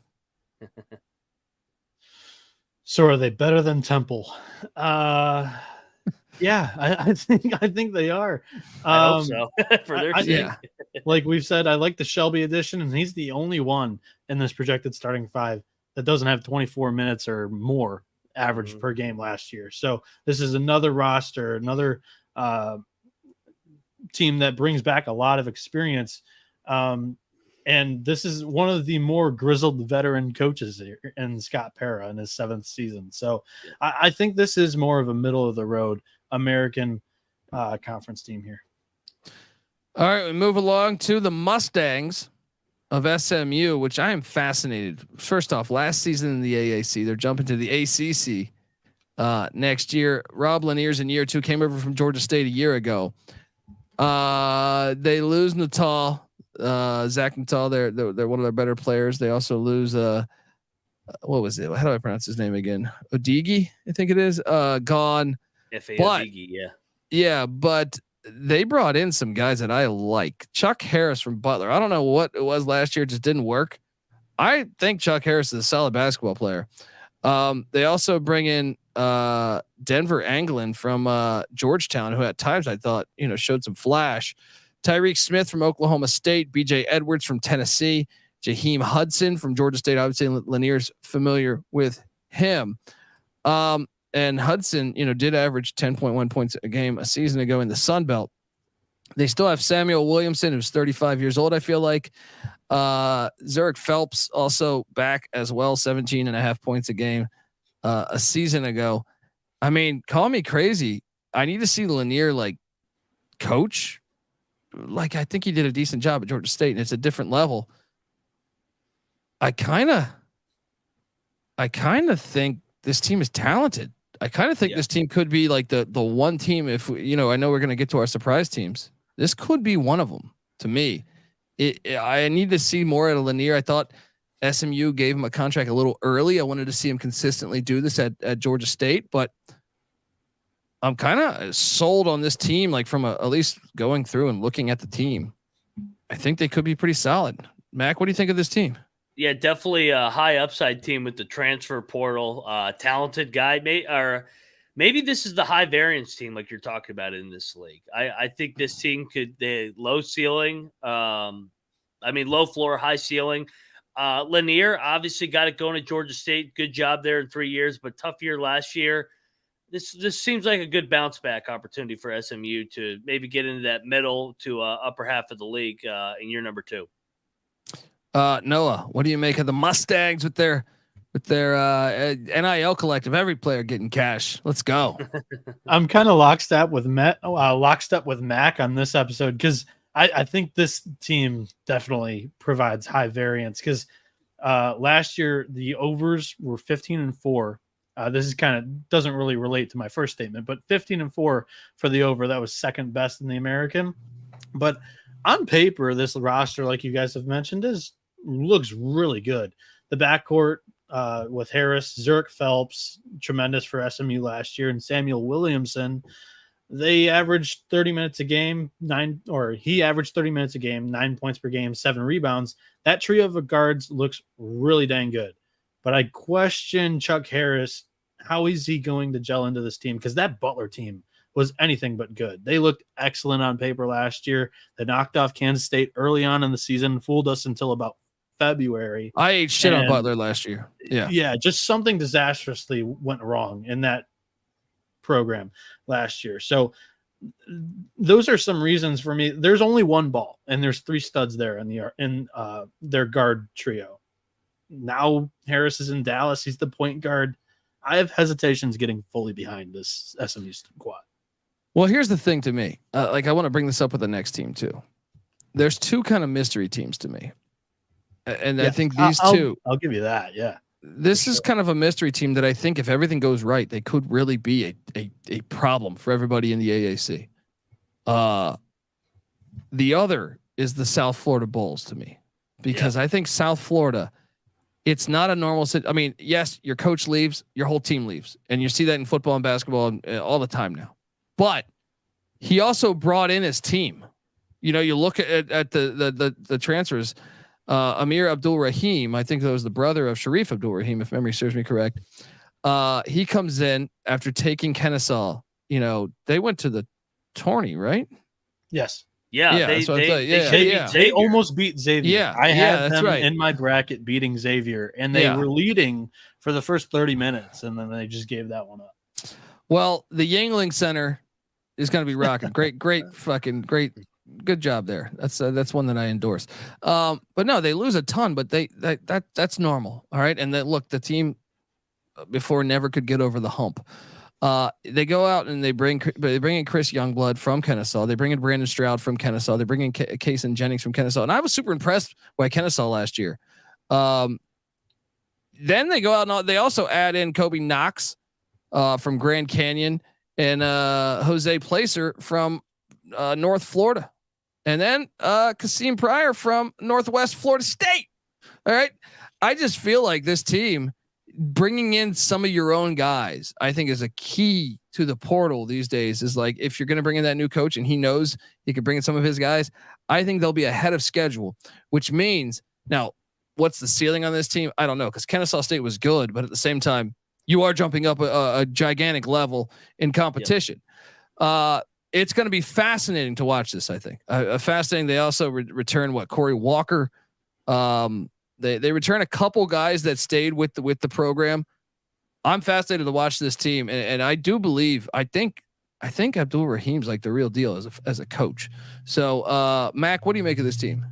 So are they better than Temple? Yeah, I think they are. I hope so. For their sake. Yeah. Like we've said, I like the Shelby edition, and he's the only one in this projected starting 5 that doesn't have 24 minutes or more average per game last year. So this is another roster, another team that brings back a lot of experience. And this is one of the more grizzled veteran coaches in Scott Para in his 7th season. So I think this is more of a middle of the road American conference team here. All right, we move along to the Mustangs of SMU, which I am fascinated. First off, last season in the AAC, they're jumping to the ACC next year. Rob Lanier's in year 2, came over from Georgia State a year ago. They lose Natal, Zach Natal. They're one of their better players. They also lose what was it? How do I pronounce his name again? Odigi, I think it is. Gone. Odigi, yeah, but they brought in some guys that I like. Chuck Harris from Butler. I don't know what it was last year, it just didn't work. I think Chuck Harris is a solid basketball player. They also bring in Denver Anglin from Georgetown, who at times I thought showed some flash. Tyreek Smith from Oklahoma State, BJ Edwards from Tennessee, Jaheim Hudson from Georgia State. Obviously, Lanier's familiar with him. And Hudson, did average 10.1 points a game a season ago in the Sun Belt. They still have Samuel Williamson, who's 35 years old. I feel like Zurich Phelps also back as well, 17.5 points a game a season ago. I mean, call me crazy. I need to see Lanier like coach. Like, I think he did a decent job at Georgia State, and it's a different level. I kind of think this team is talented. I kind of think this team could be like the one team. If I know we're going to get to our surprise teams. This could be one of them to me. I need to see more out of Lanier. I thought SMU gave him a contract a little early. I wanted to see him consistently do this at Georgia State, but I'm kind of sold on this team. Like from at least going through and looking at the team, I think they could be pretty solid. Mac, what do you think of this team? Yeah, definitely a high upside team with the transfer portal, talented guy. Maybe this is the high variance team like you're talking about in this league. I think this team low ceiling. Low floor, high ceiling. Lanier obviously got it going at Georgia State. Good job there in 3 years, but tough year last year. This seems like a good bounce back opportunity for SMU to maybe get into that middle to upper half of the league in year number 2. Noah, what do you make of the Mustangs with their NIL collective? Every player getting cash. Let's go. I'm kind of lockstep with Mac on this episode because I think this team definitely provides high variance because Last year, the overs were 15-4. This is kind of doesn't really relate to my first statement, but 15-4 for the over. That was second best in the American. But on paper, this roster, like you guys have mentioned, looks really good. The backcourt with Harris, Zurich Phelps, tremendous for SMU last year, and Samuel Williamson. They averaged 30 minutes a game, he averaged 30 minutes a game, 9 points per game, 7 rebounds. That trio of guards looks really dang good. But I question Chuck Harris. How is he going to gel into this team? Because that Butler team was anything but good. They looked excellent on paper last year. They knocked off Kansas State early on in the season, fooled us until about February. I ate shit on Butler last year. Yeah, just something disastrously went wrong in that program last year. So those are some reasons for me. There's only one ball, and there's 3 studs there in their guard trio. Now Harris is in Dallas. He's the point guard. I have hesitations getting fully behind this SMU squad. Well, here's the thing to me. I want to bring this up with the next team too. There's 2 kind of mystery teams to me. And I think these two. I'll give you that. Yeah. This is kind of a mystery team that I think if everything goes right, they could really be a problem for everybody in the AAC. The other is the South Florida Bulls to me, because I think South Florida, it's not a normal I mean, yes, your coach leaves, your whole team leaves, and you see that in football and basketball all the time now. But he also brought in his team. You know, you look at the transfers. Amir Abdul Rahim, I think that was the brother of Sharif Abdul Rahim, if memory serves me correct. He comes in after taking Kennesaw. You know, they went to the tourney, right? Yes. Yeah, they almost beat Xavier. Yeah, I had them right. in my bracket beating Xavier, and they were leading for the first 30 minutes, and then they just gave that one up. Well, the Yangling Center is going to be rocking. Great, good job there. That's one that I endorse. But no, they lose a ton, but that's normal. All right, and then look, the team before never could get over the hump. They go out and they bring in Chris Youngblood from Kennesaw. They bring in Brandon Stroud from Kennesaw. They bring in Kason Jennings from Kennesaw. And I was super impressed by Kennesaw last year. Then they go out and they also add in Kobe Knox from Grand Canyon and Jose Placer from North Florida. And then Kasim Pryor from Northwest Florida State. All right. I just feel like this team, bringing in some of your own guys, I think is a key to the portal these days. Is like, if you're going to bring in that new coach and he knows he can bring in some of his guys, I think they'll be ahead of schedule, which means now what's the ceiling on this team? I don't know. Cause Kennesaw State was good, but at the same time you are jumping up a gigantic level in competition. Yep. It's going to be fascinating to watch this. I think fascinating. They also return Corey Walker. They return a couple guys that stayed with the program. I'm fascinated to watch this team, and I do believe I think Abdul Rahim's like the real deal as a coach. So Mac, what do you make of this team?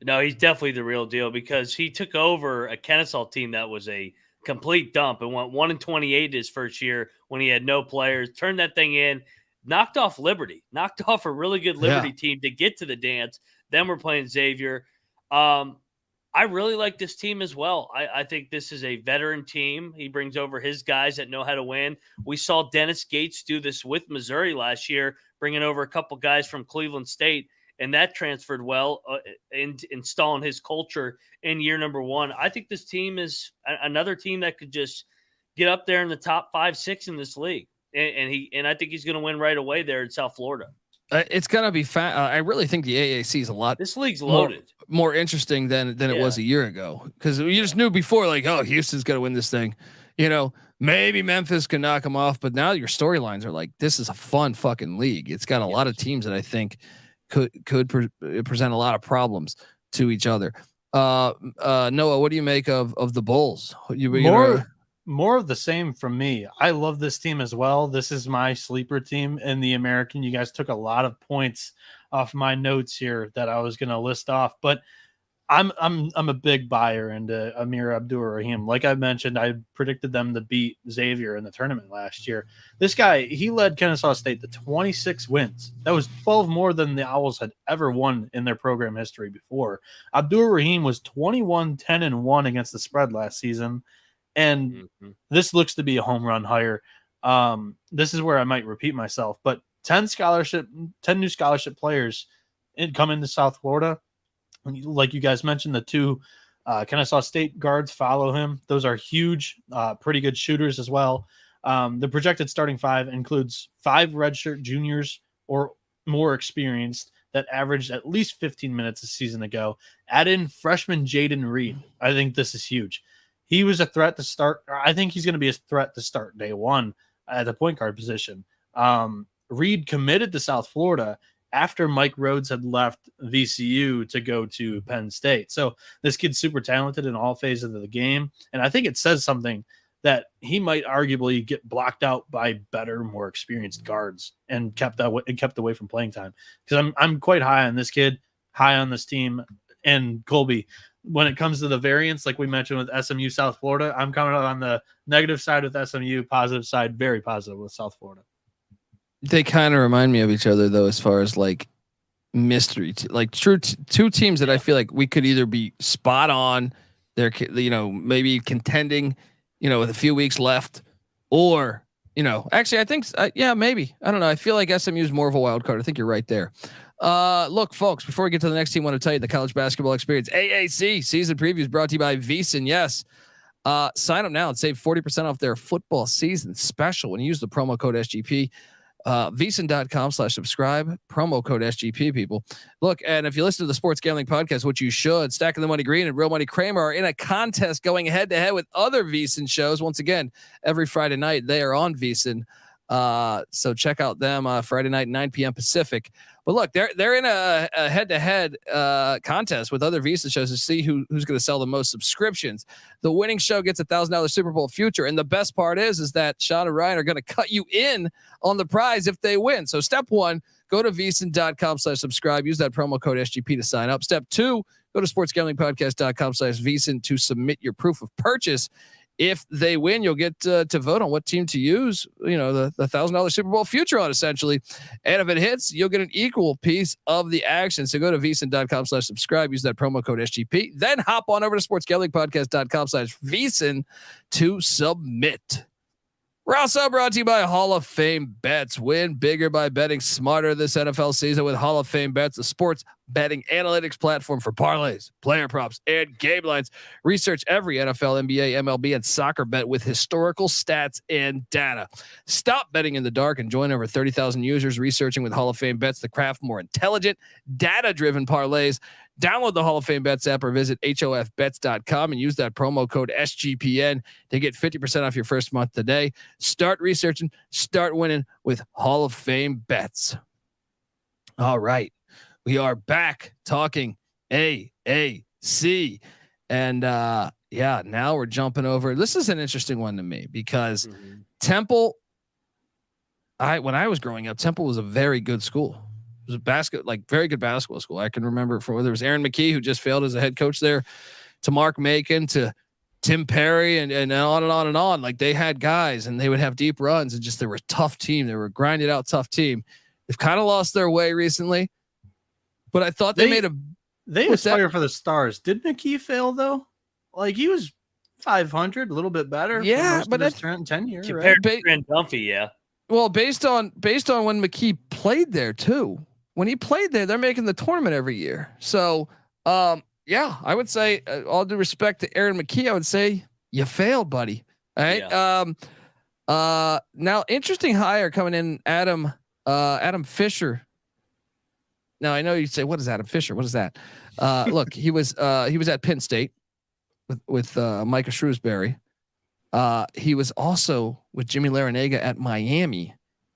No, he's definitely the real deal because he took over a Kennesaw team that was a complete dump and went 1-28 his first year when he had no players. Turned that thing in, knocked off Liberty, knocked off a really good Liberty team to get to the dance. Then we're playing Xavier. I really like this team as well. I think this is a veteran team. He brings over his guys that know how to win. We saw Dennis Gates do this with Missouri last year, bringing over a couple guys from Cleveland State, and that transferred well in installing his culture in year number 1. I think this team is another team that could just get up there in the top 5-6 in this league, and I think he's going to win right away there in South Florida. It's gonna be fat. I really think the AAC is a lot. This league's loaded. More interesting than it was a year ago, because you just knew before, like, oh, Houston's gonna win this thing. You know, maybe Memphis can knock them off, but now your storylines are like, this is a fun fucking league. It's got a lot of teams that I think could present a lot of problems to each other. Noah, what do you make of the Bulls? More of the same from me. I love this team as well. This is my sleeper team in the American. You guys took a lot of points off my notes here that I was going to list off, but I'm a big buyer into Amir Abdur-Rahim. Like I mentioned, I predicted them to beat Xavier in the tournament last year. This guy, he led Kennesaw State to 26 wins. That was 12 more than the Owls had ever won in their program history before. Abdur-Rahim was 21-10-1 against the spread last season, and this looks to be a home run hire. This is where I might repeat myself, but 10 new scholarship players come into South Florida. Like you guys mentioned, the two Kennesaw State guards follow him. Those are huge, pretty good shooters as well. The projected starting five includes 5 redshirt juniors or more experienced that averaged at least 15 minutes a season ago. Add in freshman Jaden Reed. I think this is huge. He was a threat to start. I think he's going to be a threat to start day one at the point guard position. Reed committed to South Florida after Mike Rhodes had left VCU to go to Penn State. So this kid's super talented in all phases of the game. And I think it says something that he might arguably get blocked out by better, more experienced guards and kept away from playing time. Because I'm quite high on this kid, high on this team. And Colby, when it comes to the variance, like we mentioned with SMU South Florida, I'm coming out on the negative side with SMU, positive side, very positive with South Florida. They kind of remind me of each other though, as far as like mystery, like two teams that I feel like we could either be spot on, they're maybe contending, with a few weeks left, or actually I think maybe, I don't know. I feel like SMU is more of a wild card. I think you're right there. Look, folks, before we get to the next team, I want to tell you the college basketball experience AAC season preview is brought to you by VSiN. Yes. Sign up now and save 40% off their football season special when you use the promo code SGP. VSiN.com/subscribe, promo code SGP, people. Look, and if you listen to the Sports Gambling Podcast, which you should, Stacking the Money Green and Real Money Kramer are in a contest going head to head with other VSiN shows. Once again, every Friday night they are on VSiN. So check out them Friday night, 9 p.m. Pacific. But look, they're in a head-to-head contest with other VSiN shows to see who's going to sell the most subscriptions. The winning show gets $1,000 Super Bowl future, and the best part is that Sean and Ryan are going to cut you in on the prize if they win. So step 1, go to VSiN.com/subscribe. Use that promo code SGP to sign up. Step 2, go to sportsgamblingpodcast.com/VSiN to submit your proof of purchase. If they win, you'll get to vote on what team to use, the $1,000 Super Bowl future on, essentially. And if it hits, you'll get an equal piece of the action. So go to VSiN.com/subscribe, use that promo code SGP, then hop on over to sportsgamblingpodcast.com/VSiN to submit. We're also brought to you by Hall of Fame Bets. Win bigger by betting smarter this NFL season with Hall of Fame Bets, the sports betting analytics platform for parlays, player props, and game lines. Research every NFL, NBA, MLB, and soccer bet with historical stats and data. Stop betting in the dark and join over 30,000 users researching with Hall of Fame Bets to craft more intelligent, data-driven parlays. Download the Hall of Fame Bets app or visit hofbets.com and use that promo code SGPN to get 50% off your first month today. Start researching, start winning with Hall of Fame Bets. All right. We are back talking AAC. And now we're jumping over. This is an interesting one to me because Temple, when I was growing up, Temple was a very good school. It was very good basketball school. I can remember there was Aaron McKee, who just failed as a head coach there, to Mark Macon, to Tim Perry, and on and on and on. Like, they had guys and they would have deep runs, and just, they were a tough team. They were a grinded out tough team. They've kind of lost their way recently, but I thought they aspire for the stars. Did McKee fail though? Like, he was 500, a little bit better. Yeah, but that's tenure, compared to Grant Dunphy, yeah. Well, based on when McKee played there too. When he played there, they're making the tournament every year. So, I would say, all due respect to Aaron McKee, I would say you failed, buddy. All right. Yeah. Now, interesting hire coming in, Adam Fisher. Now, I know you'd say, what is Adam Fisher? What is that? Look, he was at Penn State with Micah Shrewsbury. He was also with Jimmy Larinaga at Miami,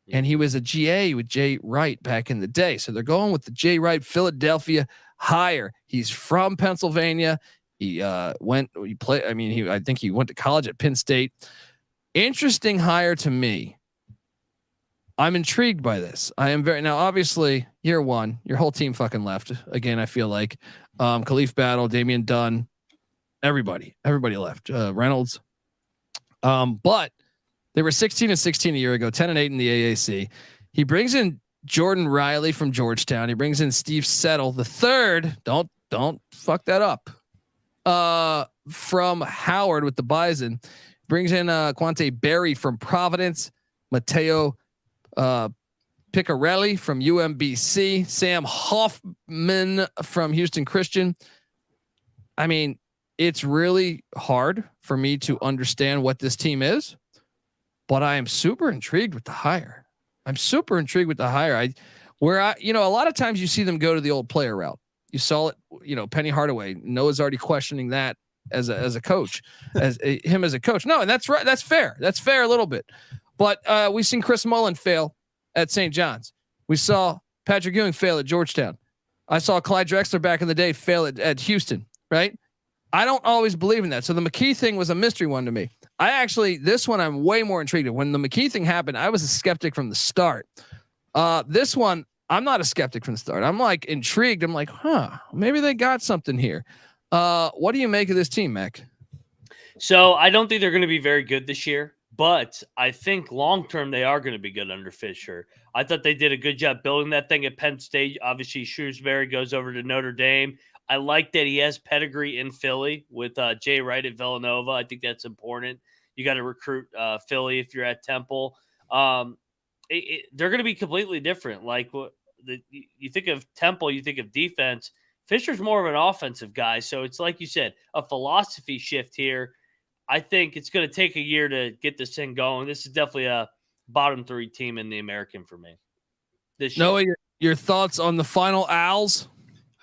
and he was a GA with Jay Wright back in the day. So they're going with the Jay Wright Philadelphia hire. He's from Pennsylvania. I think he went to college at Penn State. Interesting hire to me. I'm intrigued by this. I am very now. Obviously, year one, your whole team fucking left again. I feel like Khalif Battle, Damian Dunn, everybody left. Reynolds, but they were 16-16 a year ago, 10-8 in the AAC. He brings in Jordan Riley from Georgetown. He brings in Steve Settle the third. Don't fuck that up. From Howard with the Bison, brings in Quante Berry from Providence, Mateo Piccarelli from UMBC, Sam Hoffman from Houston Christian. I mean, it's really hard for me to understand what this team is, but I am super intrigued with the hire. A lot of times you see them go to the old player route. You saw it, Penny Hardaway. Noah's already questioning that as a coach, him as a coach. No, and that's right. That's fair. That's fair a little bit. But we've seen Chris Mullen fail at St. John's. We saw Patrick Ewing fail at Georgetown. I saw Clyde Drexler back in the day fail at Houston, right? I don't always believe in that. So the McKee thing was a mystery one to me. This one I'm way more intrigued in. When the McKee thing happened, I was a skeptic from the start. This one, I'm not a skeptic from the start. I'm like intrigued. I'm like, maybe they got something here. What do you make of this team, Mac? So I don't think they're going to be very good this year, but I think long-term they are going to be good under Fisher. I thought they did a good job building that thing at Penn State. Obviously, Shrewsbury goes over to Notre Dame. I like that he has pedigree in Philly with Jay Wright at Villanova. I think that's important. You got to recruit Philly if you're at Temple. They're going to be completely different. Like you think of Temple, you think of defense. Fisher's more of an offensive guy. So it's like you said, a philosophy shift here. I think it's going to take a year to get this thing going. This is definitely a bottom three team in the American for me. Noah, your thoughts on the final Owls?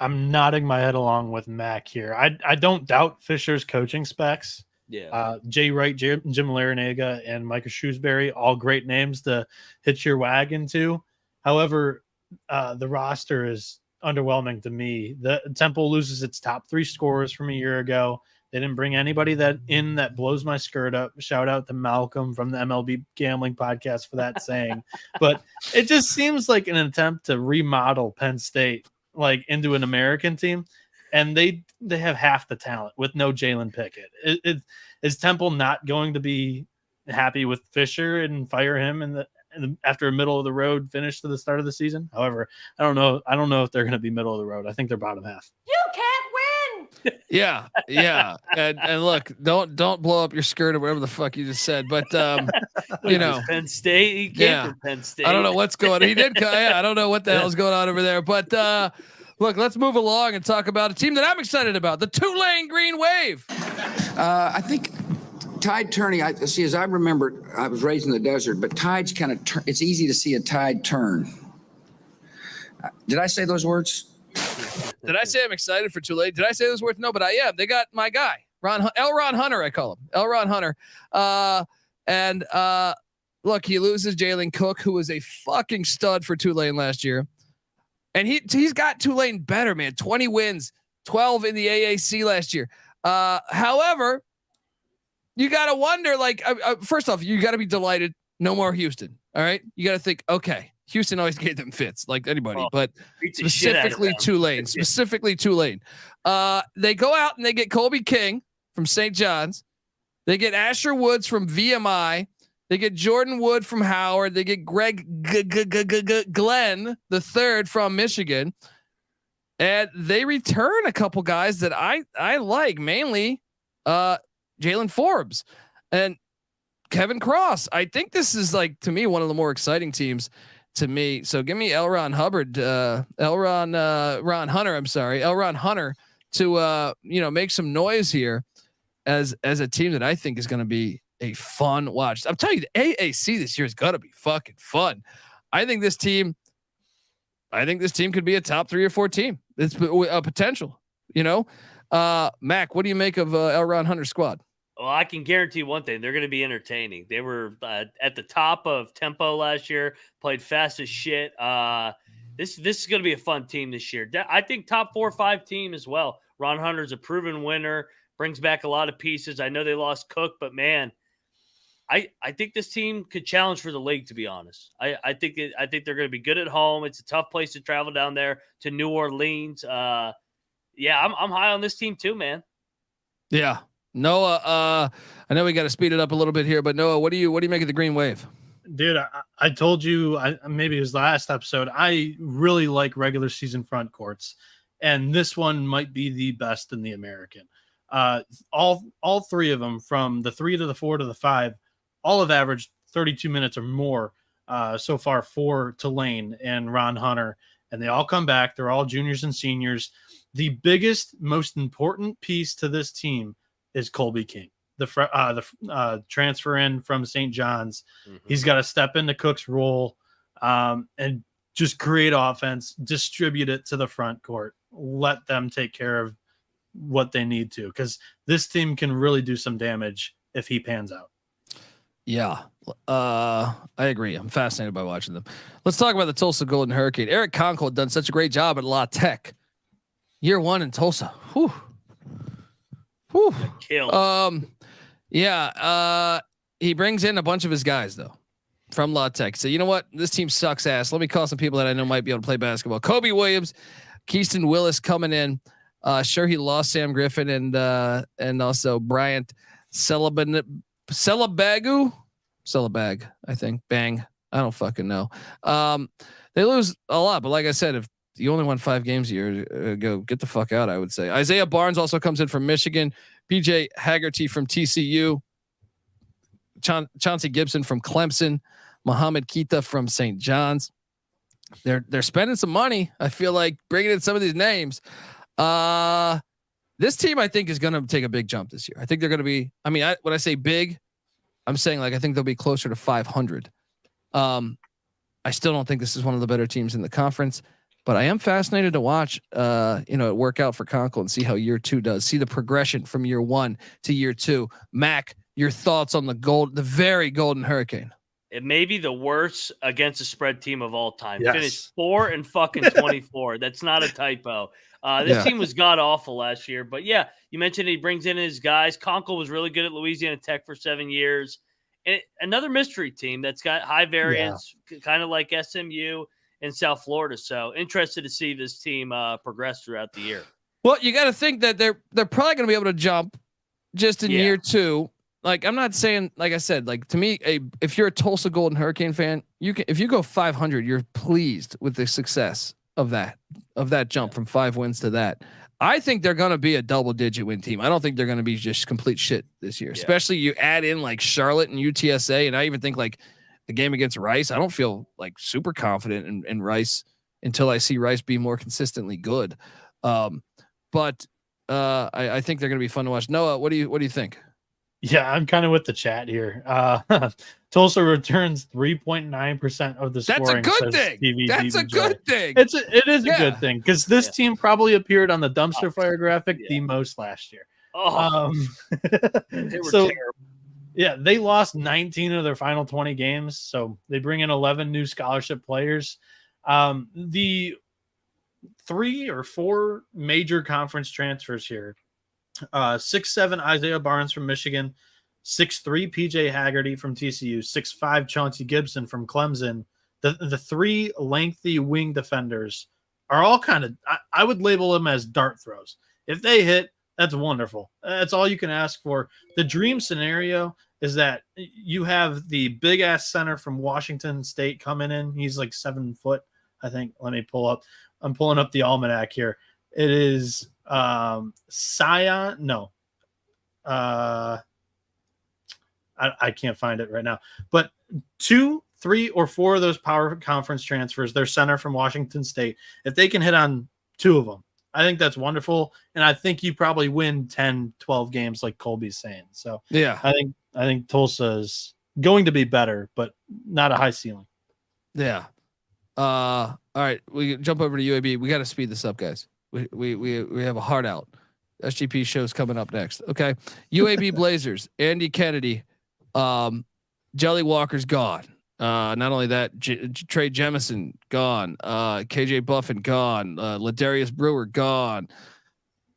I'm nodding my head along with Mac here. I don't doubt Fisher's coaching specs. Yeah. Jay Wright, Jim Larinaga, and Micah Shrewsbury, all great names to hitch your wagon to. However, the roster is underwhelming to me. The Temple loses its top three scorers from a year ago. They didn't bring anybody that blows my skirt up. Shout out to Malcolm from the MLB Gambling Podcast for that saying. But it just seems like an attempt to remodel Penn State like into an American team, and they have half the talent with no Jalen Pickett. Is Temple not going to be happy with Fisher and fire him after a middle of the road finish to the start of the season? However, I don't know if they're going to be middle of the road. I think they're bottom half. You can't win. Yeah. And look, don't blow up your skirt or whatever the fuck you just said. But Penn State. He came from Penn State. I don't know what's going on. He did. I don't know what the hell's going on over there. But look, let's move along and talk about a team that I'm excited about, the Tulane Green Wave. I think tide turning. As I remember, I was raised in the desert, but tides kind of turn. It's easy to see a tide turn. Did I say those words? Did I say I'm excited for Tulane? Did I say those words? No, but I am. They got my guy, L. Ron Hunter. I call him L. Ron Hunter. Look, he loses Jalen Cook, who was a fucking stud for Tulane last year. And he's got Tulane better, man. 20 wins, 12 in the AAC last year. However, you got to wonder, first off, you got to be delighted. No more Houston. All right. You got to think, okay, Houston always gave them fits like anybody, but specifically Tulane, they go out and they get Colby King from St. John's. They get Asher Woods from VMI. They get Jordan Wood from Howard. They get Greg Glenn the third from Michigan. And they return a couple guys that I like, mainly Jalen Forbes and Kevin Cross. I think this is to me, one of the more exciting teams to me. So give me L. Ron Hunter to, make some noise here as a team that I think is going to be a fun watch. I'm telling you, the AAC this year is going to be fucking fun. I think this team could be a top 3 or 4 team. It's a potential, Mac, what do you make of L. Ron Hunter's squad? Well, I can guarantee one thing. They're going to be entertaining. They were at the top of tempo last year, played fast as shit. This is going to be a fun team this year. I think top 4 or 5 team as well. Ron Hunter's a proven winner, brings back a lot of pieces. I know they lost Cook, but man, I think this team could challenge for the league, to be honest. I think they're going to be good at home. It's a tough place to travel down there to New Orleans. I'm high on this team too, man. Yeah. Noah, I know we got to speed it up a little bit here, but Noah, what do you make of the Green Wave? Dude, I told you, maybe it was last episode, I really like regular season front courts, and this one might be the best in the American. All three of them, from the 3 to the 4 to the 5, all have averaged 32 minutes or more so far for Tulane and Ron Hunter, and they all come back. They're all juniors and seniors. The biggest, most important piece to this team is Colby King, the transfer in from St. John's. Mm-hmm. He's got to step into Cook's role and just create offense, distribute it to the front court, let them take care of what they need to, because this team can really do some damage if he pans out. Yeah, I agree. I'm fascinated by watching them. Let's talk about the Tulsa Golden Hurricane. Eric Conkle had done such a great job at La Tech. Year 1 in Tulsa. Whew. Killed. He brings in a bunch of his guys though from La Tech. So you know what? This team sucks ass. Let me call some people that I know might be able to play basketball. Kobe Williams, Keaston Willis coming in. Sure, he lost Sam Griffin and also Bryant Celebag, I think. Bang. I don't fucking know. They lose a lot, but like I said, if you only won 5 games a year, go get the fuck out, I would say. Isaiah Barnes also comes in from Michigan. PJ Haggerty from TCU. Chauncey Gibson from Clemson. Muhammad Keita from St. John's. They're spending some money. I feel like bringing in some of these names. This team, I think, is going to take a big jump this year. I think they're going to be, when I say big, I'm saying like, I think they'll be closer to 500. I still don't think this is one of the better teams in the conference, but I am fascinated to watch, it work out for Conkle and see how year 2 does. See the progression from year 1 to year 2. Mac, your thoughts on the very Golden Hurricane? It may be the worst against the spread team of all time. Yes. Finished 4 and fucking 24. That's not a typo. This team was god awful last year, but yeah, you mentioned he brings in his guys. Conkle was really good at Louisiana Tech for 7 years. And another mystery team that's got high variance, kind of like SMU in South Florida. So interested to see this team progress throughout the year. Well, you got to think that they're probably going to be able to jump just in year 2. Like, I'm not saying, like I said, like to me, if you're a Tulsa Golden Hurricane fan, if you go 500, you're pleased with the success of that jump from 5 wins to that. I think they're going to be a double-digit win team. I don't think they're going to be just complete shit this year. Especially you add in like Charlotte and UTSA, and I even think like the game against Rice. I don't feel like super confident in Rice until I see Rice be more consistently good. But I think they're going to be fun to watch. Noah, what do you think? Yeah, I'm kind of with the chat here. Tulsa returns 3.9% of the scoring. That's a good thing. That's a good thing. It is a good thing because this team probably appeared on the dumpster fire graphic the most last year. They were terrible. Yeah, they lost 19 of their final 20 games, so they bring in 11 new scholarship players. The 3 or 4 major conference transfers here. 6'7" Isaiah Barnes from Michigan, 6'3" PJ Haggerty from TCU, 6'5" Chauncey Gibson from Clemson. The 3 lengthy wing defenders are all kind of, I would label them as dart throws. If they hit, that's wonderful. That's all you can ask for. The dream scenario is that you have the big ass center from Washington State coming in. He's like 7 foot, I think. Let me pull up. I'm pulling up the almanac here. It is Sion. No, I can't find it right now. But 2, 3, or 4 of those power conference transfers, they're center from Washington State. If they can hit on 2 of them, I think that's wonderful. And I think you probably win 10, 12 games like Colby's saying. So yeah, I think Tulsa is going to be better, but not a high ceiling. Yeah. All right. We jump over to UAB. We got to speed this up, guys. We have a hard out. SGP show's coming up next. Okay. UAB Blazers, Andy Kennedy, Jelly Walker's gone. Not only that, Trey Jemison gone. KJ Buffin gone. Ladarius Brewer gone.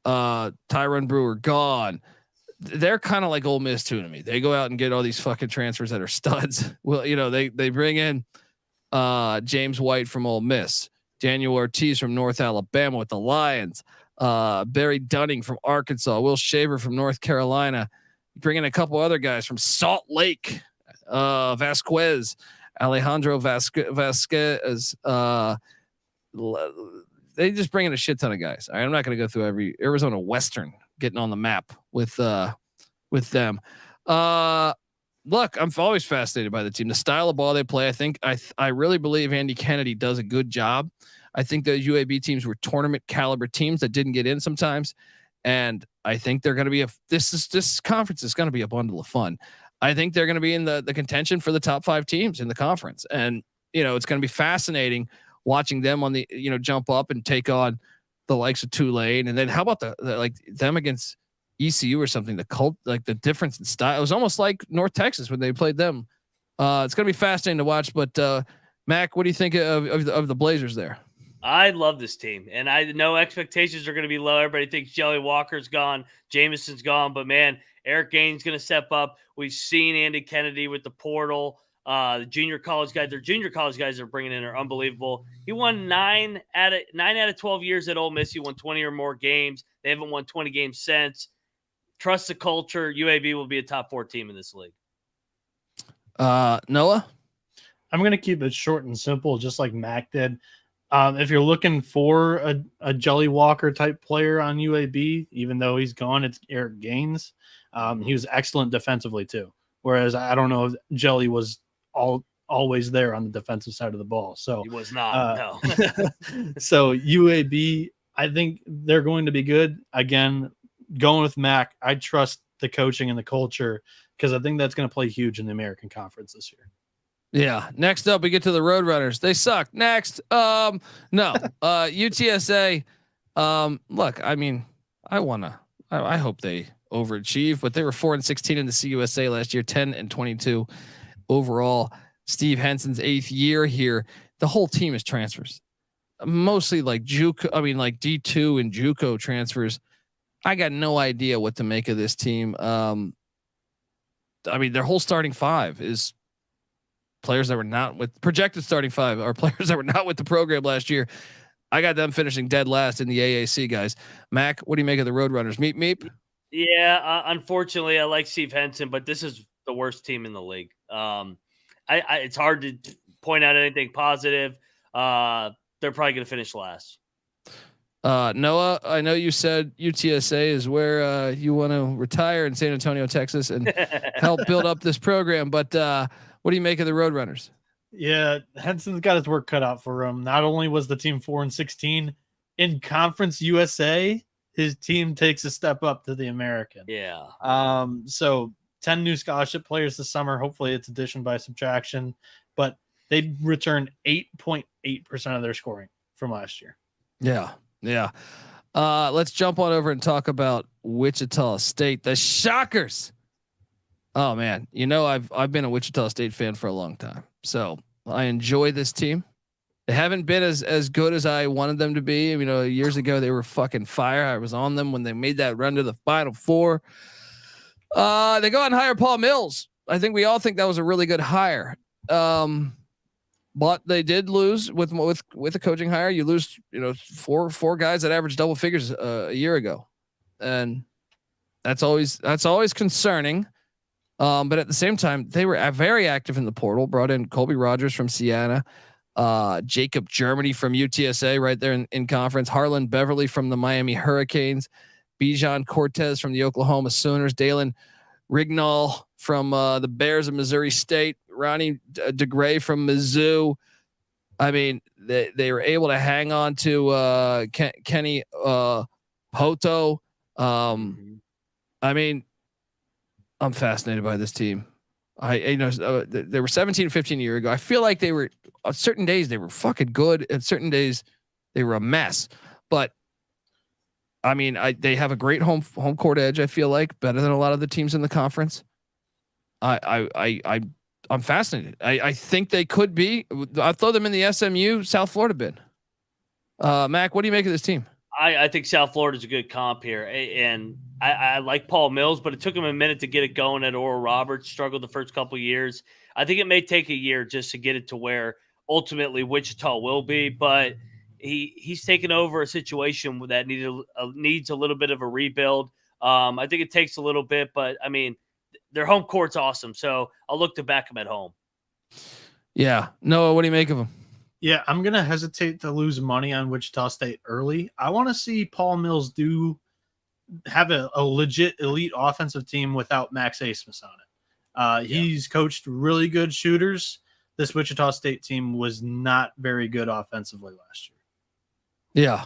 Tyron Brewer gone. they're kind of like Ole Miss too to me. They go out and get all these fucking transfers that are studs. Well, they bring in James White from Ole Miss, Daniel Ortiz from North Alabama with the Lions, Barry Dunning from Arkansas, Will Shaver from North Carolina. Bring in a couple other guys from Salt Lake, Vasquez, Alejandro Vasquez. They just bring in a shit ton of guys. I'm not going to go through every Arizona Western getting on the map with them. Look, I'm always fascinated by the team, the style of ball they play. I really believe Andy Kennedy does a good job. I think the UAB teams were tournament caliber teams that didn't get in sometimes. And I think they're going to be this conference is going to be a bundle of fun. I think they're going to be in the contention for the top 5 teams in the conference. And, it's going to be fascinating watching them on the, jump up and take on the likes of Tulane. And then how about the like them against ECU or something, the difference in style. It was almost like North Texas when they played them. It's going to be fascinating to watch, but Mac, what do you think of the Blazers there? I love this team, and I know expectations are going to be low. Everybody thinks Jelly Walker's gone, Jameson's gone, but man, Eric Gaines going to step up. We've seen Andy Kennedy with the portal. The junior college guys, their junior college guys they're bringing in are unbelievable. He won 9 out of 12 years at Ole Miss. He won 20 or more games. They haven't won 20 games since. Trust the culture. UAB will be a top 4 team in this league. Noah? I'm going to keep it short and simple, just like Mac did. If you're looking for a Jelly Walker type player on UAB, even though he's gone, it's Eric Gaines. He was excellent defensively too. Whereas I don't know if Jelly was always there on the defensive side of the ball. So he was not. No. So UAB, I think they're going to be good. Again, going with Mac, I trust the coaching and the culture because I think that's going to play huge in the American Conference this year. Yeah. Next up, we get to the Roadrunners. They suck. Next, no, UTSA. Look, I mean, I hope they overachieve, but they were 4-16 in the CUSA last year, 10-22 overall. Steve Henson's 8th year here. The whole team is transfers, mostly like JUCO. I mean, like D2 and JUCO transfers. I got no idea what to make of this team. I mean, their whole starting 5 is players that were not with projected starting 5 are players that were not with the program last year. I got them finishing dead last in the AAC, guys. Mac, what do you make of the Roadrunners? Meep. Yeah, unfortunately, I like Steve Henson, but this is the worst team in the league. It's hard to point out anything positive. They're probably going to finish last. Noah, I know you said UTSA is where you want to retire in San Antonio, Texas, and help build up this program. But what do you make of the Roadrunners? Yeah, Henson's got his work cut out for him. Not only was the team 4-16 in Conference USA, his team takes a step up to the American. Yeah. So 10 new scholarship players this summer. Hopefully it's addition by subtraction, but they returned 8.8% of their scoring from last year. Yeah. Let's jump on over and talk about Wichita State, the Shockers. Oh man, I've been a Wichita State fan for a long time, so I enjoy this team. They haven't been as good as I wanted them to be. Years ago they were fucking fire. I was on them when they made that run to the Final Four. They go out and hire Paul Mills. I think we all think that was a really good hire. But they did lose with a coaching hire. You lose, four guys that averaged double figures a year ago, and that's always concerning. But at the same time, they were very active in the portal. Brought in Colby Rogers from Siena, Jacob Germany from UTSA right there in conference, Harlan Beverly from the Miami Hurricanes, Bijan Cortez from the Oklahoma Sooners, Dalen Rignall from the Bears of Missouri State, Ronnie DeGray from Mizzou. I mean, they were able to hang on to Kenny Hoto. I mean, I'm fascinated by this team. They were 17-15 a year ago. I feel like they were on certain days they were fucking good, and certain days they were a mess. But I mean, they have a great home court edge. I feel like better than a lot of the teams in the conference. I'm fascinated. I think they could be. I'll throw them in the SMU South Florida bin. Mac, what do you make of this team? I think South Florida is a good comp here, and I like Paul Mills, but it took him a minute to get it going at Oral Roberts. Struggled the first couple of years. I think it may take a year just to get it to where ultimately Wichita will be, but he's taken over a situation that needs a little bit of a rebuild. I think it takes a little bit, but I mean, their home court's awesome, so I'll look to back them at home. Yeah, Noah, what do you make of them? Yeah, I'm gonna hesitate to lose money on Wichita State early. I want to see Paul Mills have a legit elite offensive team without Max Asmus on it. He's coached really good shooters. This Wichita State team was not very good offensively last year. Yeah.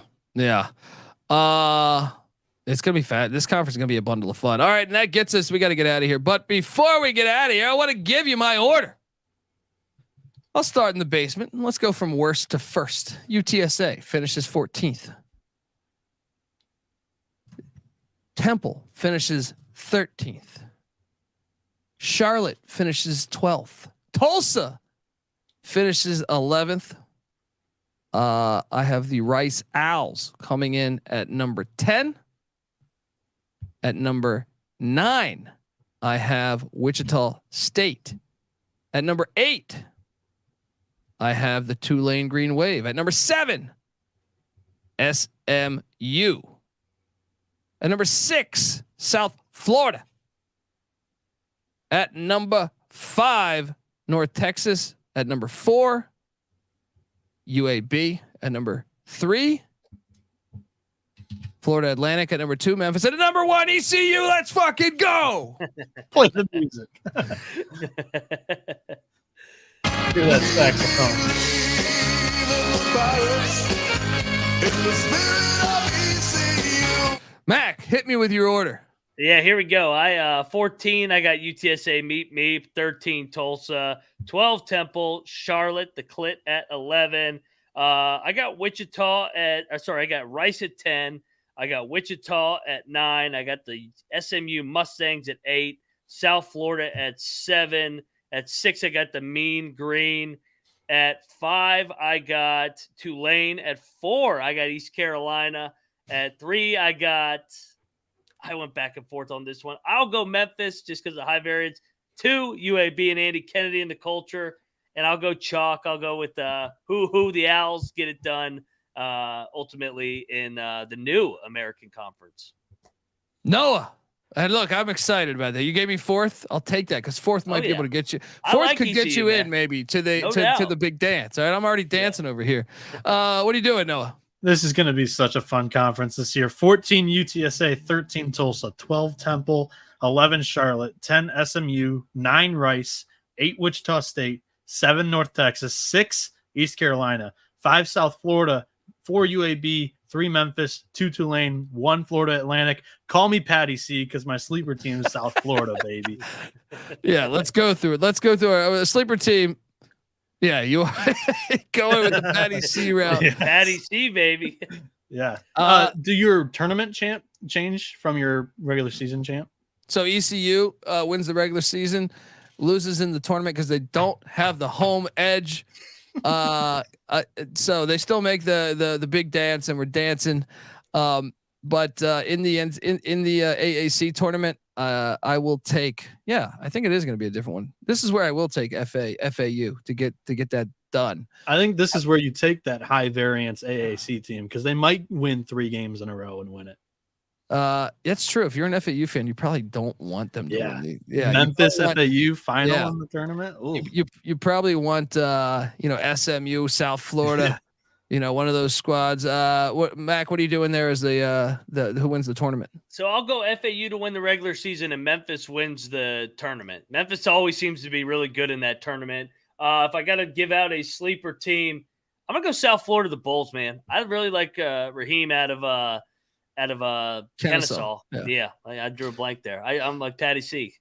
It's gonna be fat. This conference is gonna be a bundle of fun. All right, and that gets us. We got to get out of here. But before we get out of here, I want to give you my order. I'll start in the basement. Let's go from worst to first. UTSA finishes 14th. Temple finishes 13th. Charlotte finishes 12th. Tulsa finishes 11th. I have the Rice Owls coming in at number 10. At number 9, I have Wichita State. At number 8, I have the Tulane Green Wave. At number 7, SMU. At number 6, South Florida. At number 5, North Texas. At number 4, UAB. At number 3, Florida Atlantic. At number 2, Memphis. At number 1, ECU. Let's fucking go. Play the music. Hear that saxophone. Mac, hit me with your order. Yeah, here we go. 14, I got UTSA Meep, 13 Tulsa, 12 Temple, Charlotte, the Clit at 11. I got I got Rice at 10. I got Wichita at 9. I got the SMU Mustangs at 8. South Florida at 7. At 6, I got the Mean Green. At 5, I got Tulane. At 4, I got East Carolina. At 3, I went back and forth on this one. I'll go Memphis just because of high variance. 2, UAB and Andy Kennedy in the culture. And I'll go chalk. I'll go with the Owls get it done ultimately in the new American Conference. Noah. And look, I'm excited about that. You gave me 4th. I'll take that because 4th might be able to get you. 4th could get you in maybe to the to the big dance. All right, I'm already dancing over here. What are you doing, Noah? This is going to be such a fun conference this year. 14 UTSA, 13 Tulsa, 12 Temple, 11 Charlotte, 10 SMU, 9 Rice, 8 Wichita State, 7 North Texas, 6 East Carolina, 5 South Florida, 4 UAB, 3 Memphis, 2 Tulane, 1 Florida Atlantic. Call me Patty C because my sleeper team is South Florida, baby. Yeah, let's go through it. Let's go through our sleeper team. Yeah, you are going with the Patty C route. Yeah. Patty C, baby. Yeah. Do your tournament champ change from your regular season champ? So ECU wins the regular season, loses in the tournament because they don't have the home edge. So they still make the big dance, and we're dancing. But in the end, in the AAC tournament, I will take. Yeah, I think it is going to be a different one. This is where I will take FAU to get that done. I think this is where you take that high variance AAC team because they might win 3 games in a row and win it. It's true. If you're an FAU fan, you probably don't want them to win. Memphis FAU final in the tournament. You probably want SMU, South Florida, one of those squads. Mac, what are you doing there as the who wins the tournament? So I'll go FAU to win the regular season, and Memphis wins the tournament. Memphis always seems to be really good in that tournament. If I got to give out a sleeper team, I'm gonna go South Florida, the Bulls, man. I really like Raheem out of Kennesaw. Yeah, I drew a blank there. I'm like Patty C.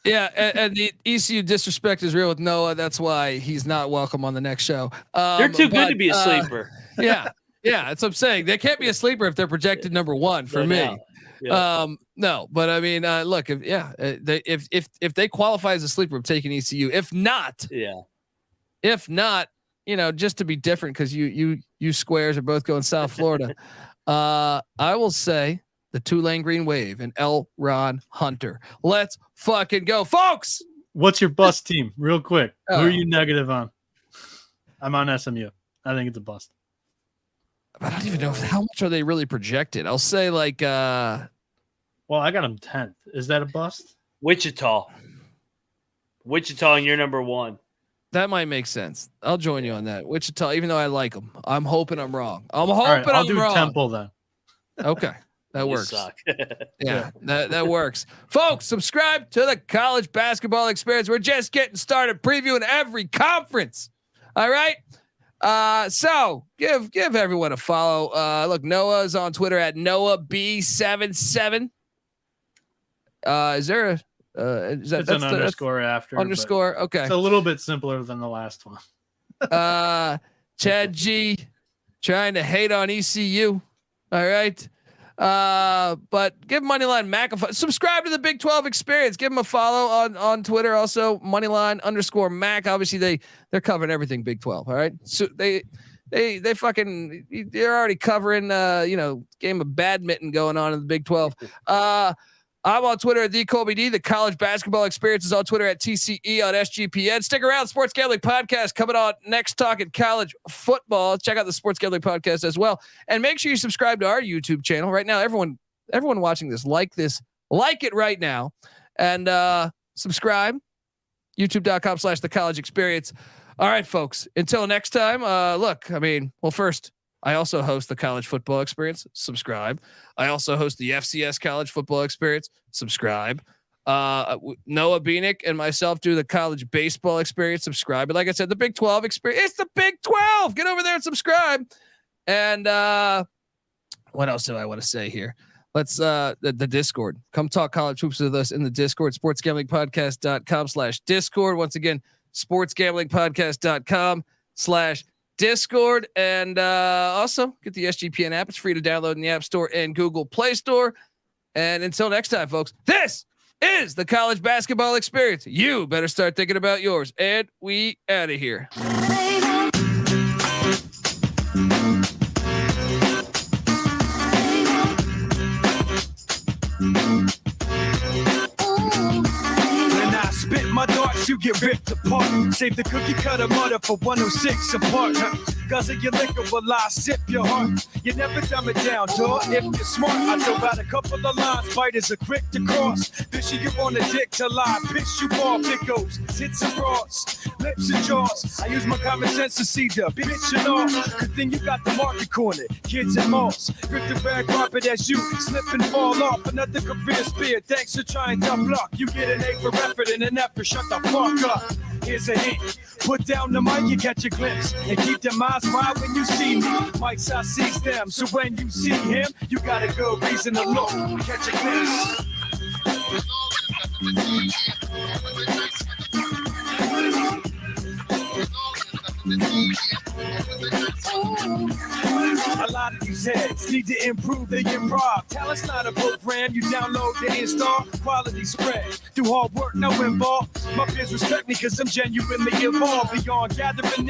Yeah, and the ECU disrespect is real with Noah. That's why he's not welcome on the next show. They're too good to be a sleeper. Yeah, that's what I'm saying. They can't be a sleeper if they're projected number 1 for me. Yeah. No, but I mean, look, if they qualify as a sleeper, I'm taking ECU. If not, just to be different, because you squares are both going South Florida. I will say the Tulane Green Wave and L. Ron Hunter. Let's fucking go, folks. What's your bust team? Real quick. Who are you negative on? I'm on SMU. I think it's a bust. I don't even know how much are they really projected. I'll say like well, I got them 10th. Is that a bust? Wichita, and you're number 1. That might make sense. I'll join you on that. Wichita, even though I like them, I'm hoping I'm wrong. I'm hoping right, I'll I'm do wrong. Temple then. Okay. That works. Suck. Yeah, that works. Folks, subscribe to the College Basketball Experience. We're just getting started previewing every conference. All right. So give everyone a follow. Look, Noah's on Twitter at NoahB77. Is there a is that, it's an underscore after underscore? Okay. It's a little bit simpler than the last one. Chad G trying to hate on ECU. All right. But give Moneyline Mac a subscribe to the Big 12 Experience. Give them a follow on Twitter. Also Moneyline_Mac. Obviously they're covering everything Big 12. All right. So they're already covering game of badminton going on in the Big 12. I'm on Twitter at TheColbyD. The College Basketball Experience is on Twitter at TCE on SGPN. Stick around. Sports Gambling Podcast coming on next. Talking college football. Check out the Sports Gambling Podcast as well, and make sure you subscribe to our YouTube channel right now. Everyone watching this, like it right now, and subscribe. YouTube.com/The College Experience. All right, folks. Until next time. First, I also host the College Football Experience. Subscribe. I also host the FCS College Football Experience. Subscribe. Noah Beanick and myself do the College Baseball Experience. Subscribe. But like I said, the Big 12 Experience. It's the Big 12. Get over there and subscribe. And what else do I want to say here? Let's the Discord. Come talk college hoops with us in the Discord. sportsgamblingpodcast.com/Discord. Once again, sportsgamblingpodcast.com/Discord, and also get the SGPN app. It's free to download in the App Store and Google Play Store. And until next time, folks, this is the College Basketball Experience. You better start thinking about yours. And we out of here. Spit my darts, you get ripped apart. Save the cookie cutter mother for 106 apart. Cause of your liquor will I sip your heart. You never dumb it down, dog. If you're smart, I throw out a couple of lines. Biters are quick to cross. Fishy you on a dick to lie. Piss you off, it goes. Tits and bras, lips and jaws. I use my common sense to see the bitch and all. Good thing you got the market corner. Kids and malls. Grip the red carpet as you slip and fall off. Another career spear. Thanks for trying to block. You get an A for effort and an F for shut the fuck up. Here's a hint. Put down the mic, you catch a glimpse. And keep them eyes wide when you see me. Mike's I sees them. So when you see him, you got a good reason to look. Catch a glimpse. A lot of these heads need to improve their improv. Talent's not a program you download to install. Quality spread through hard work, no involved. My peers respect me cause I'm genuinely involved. Beyond gathering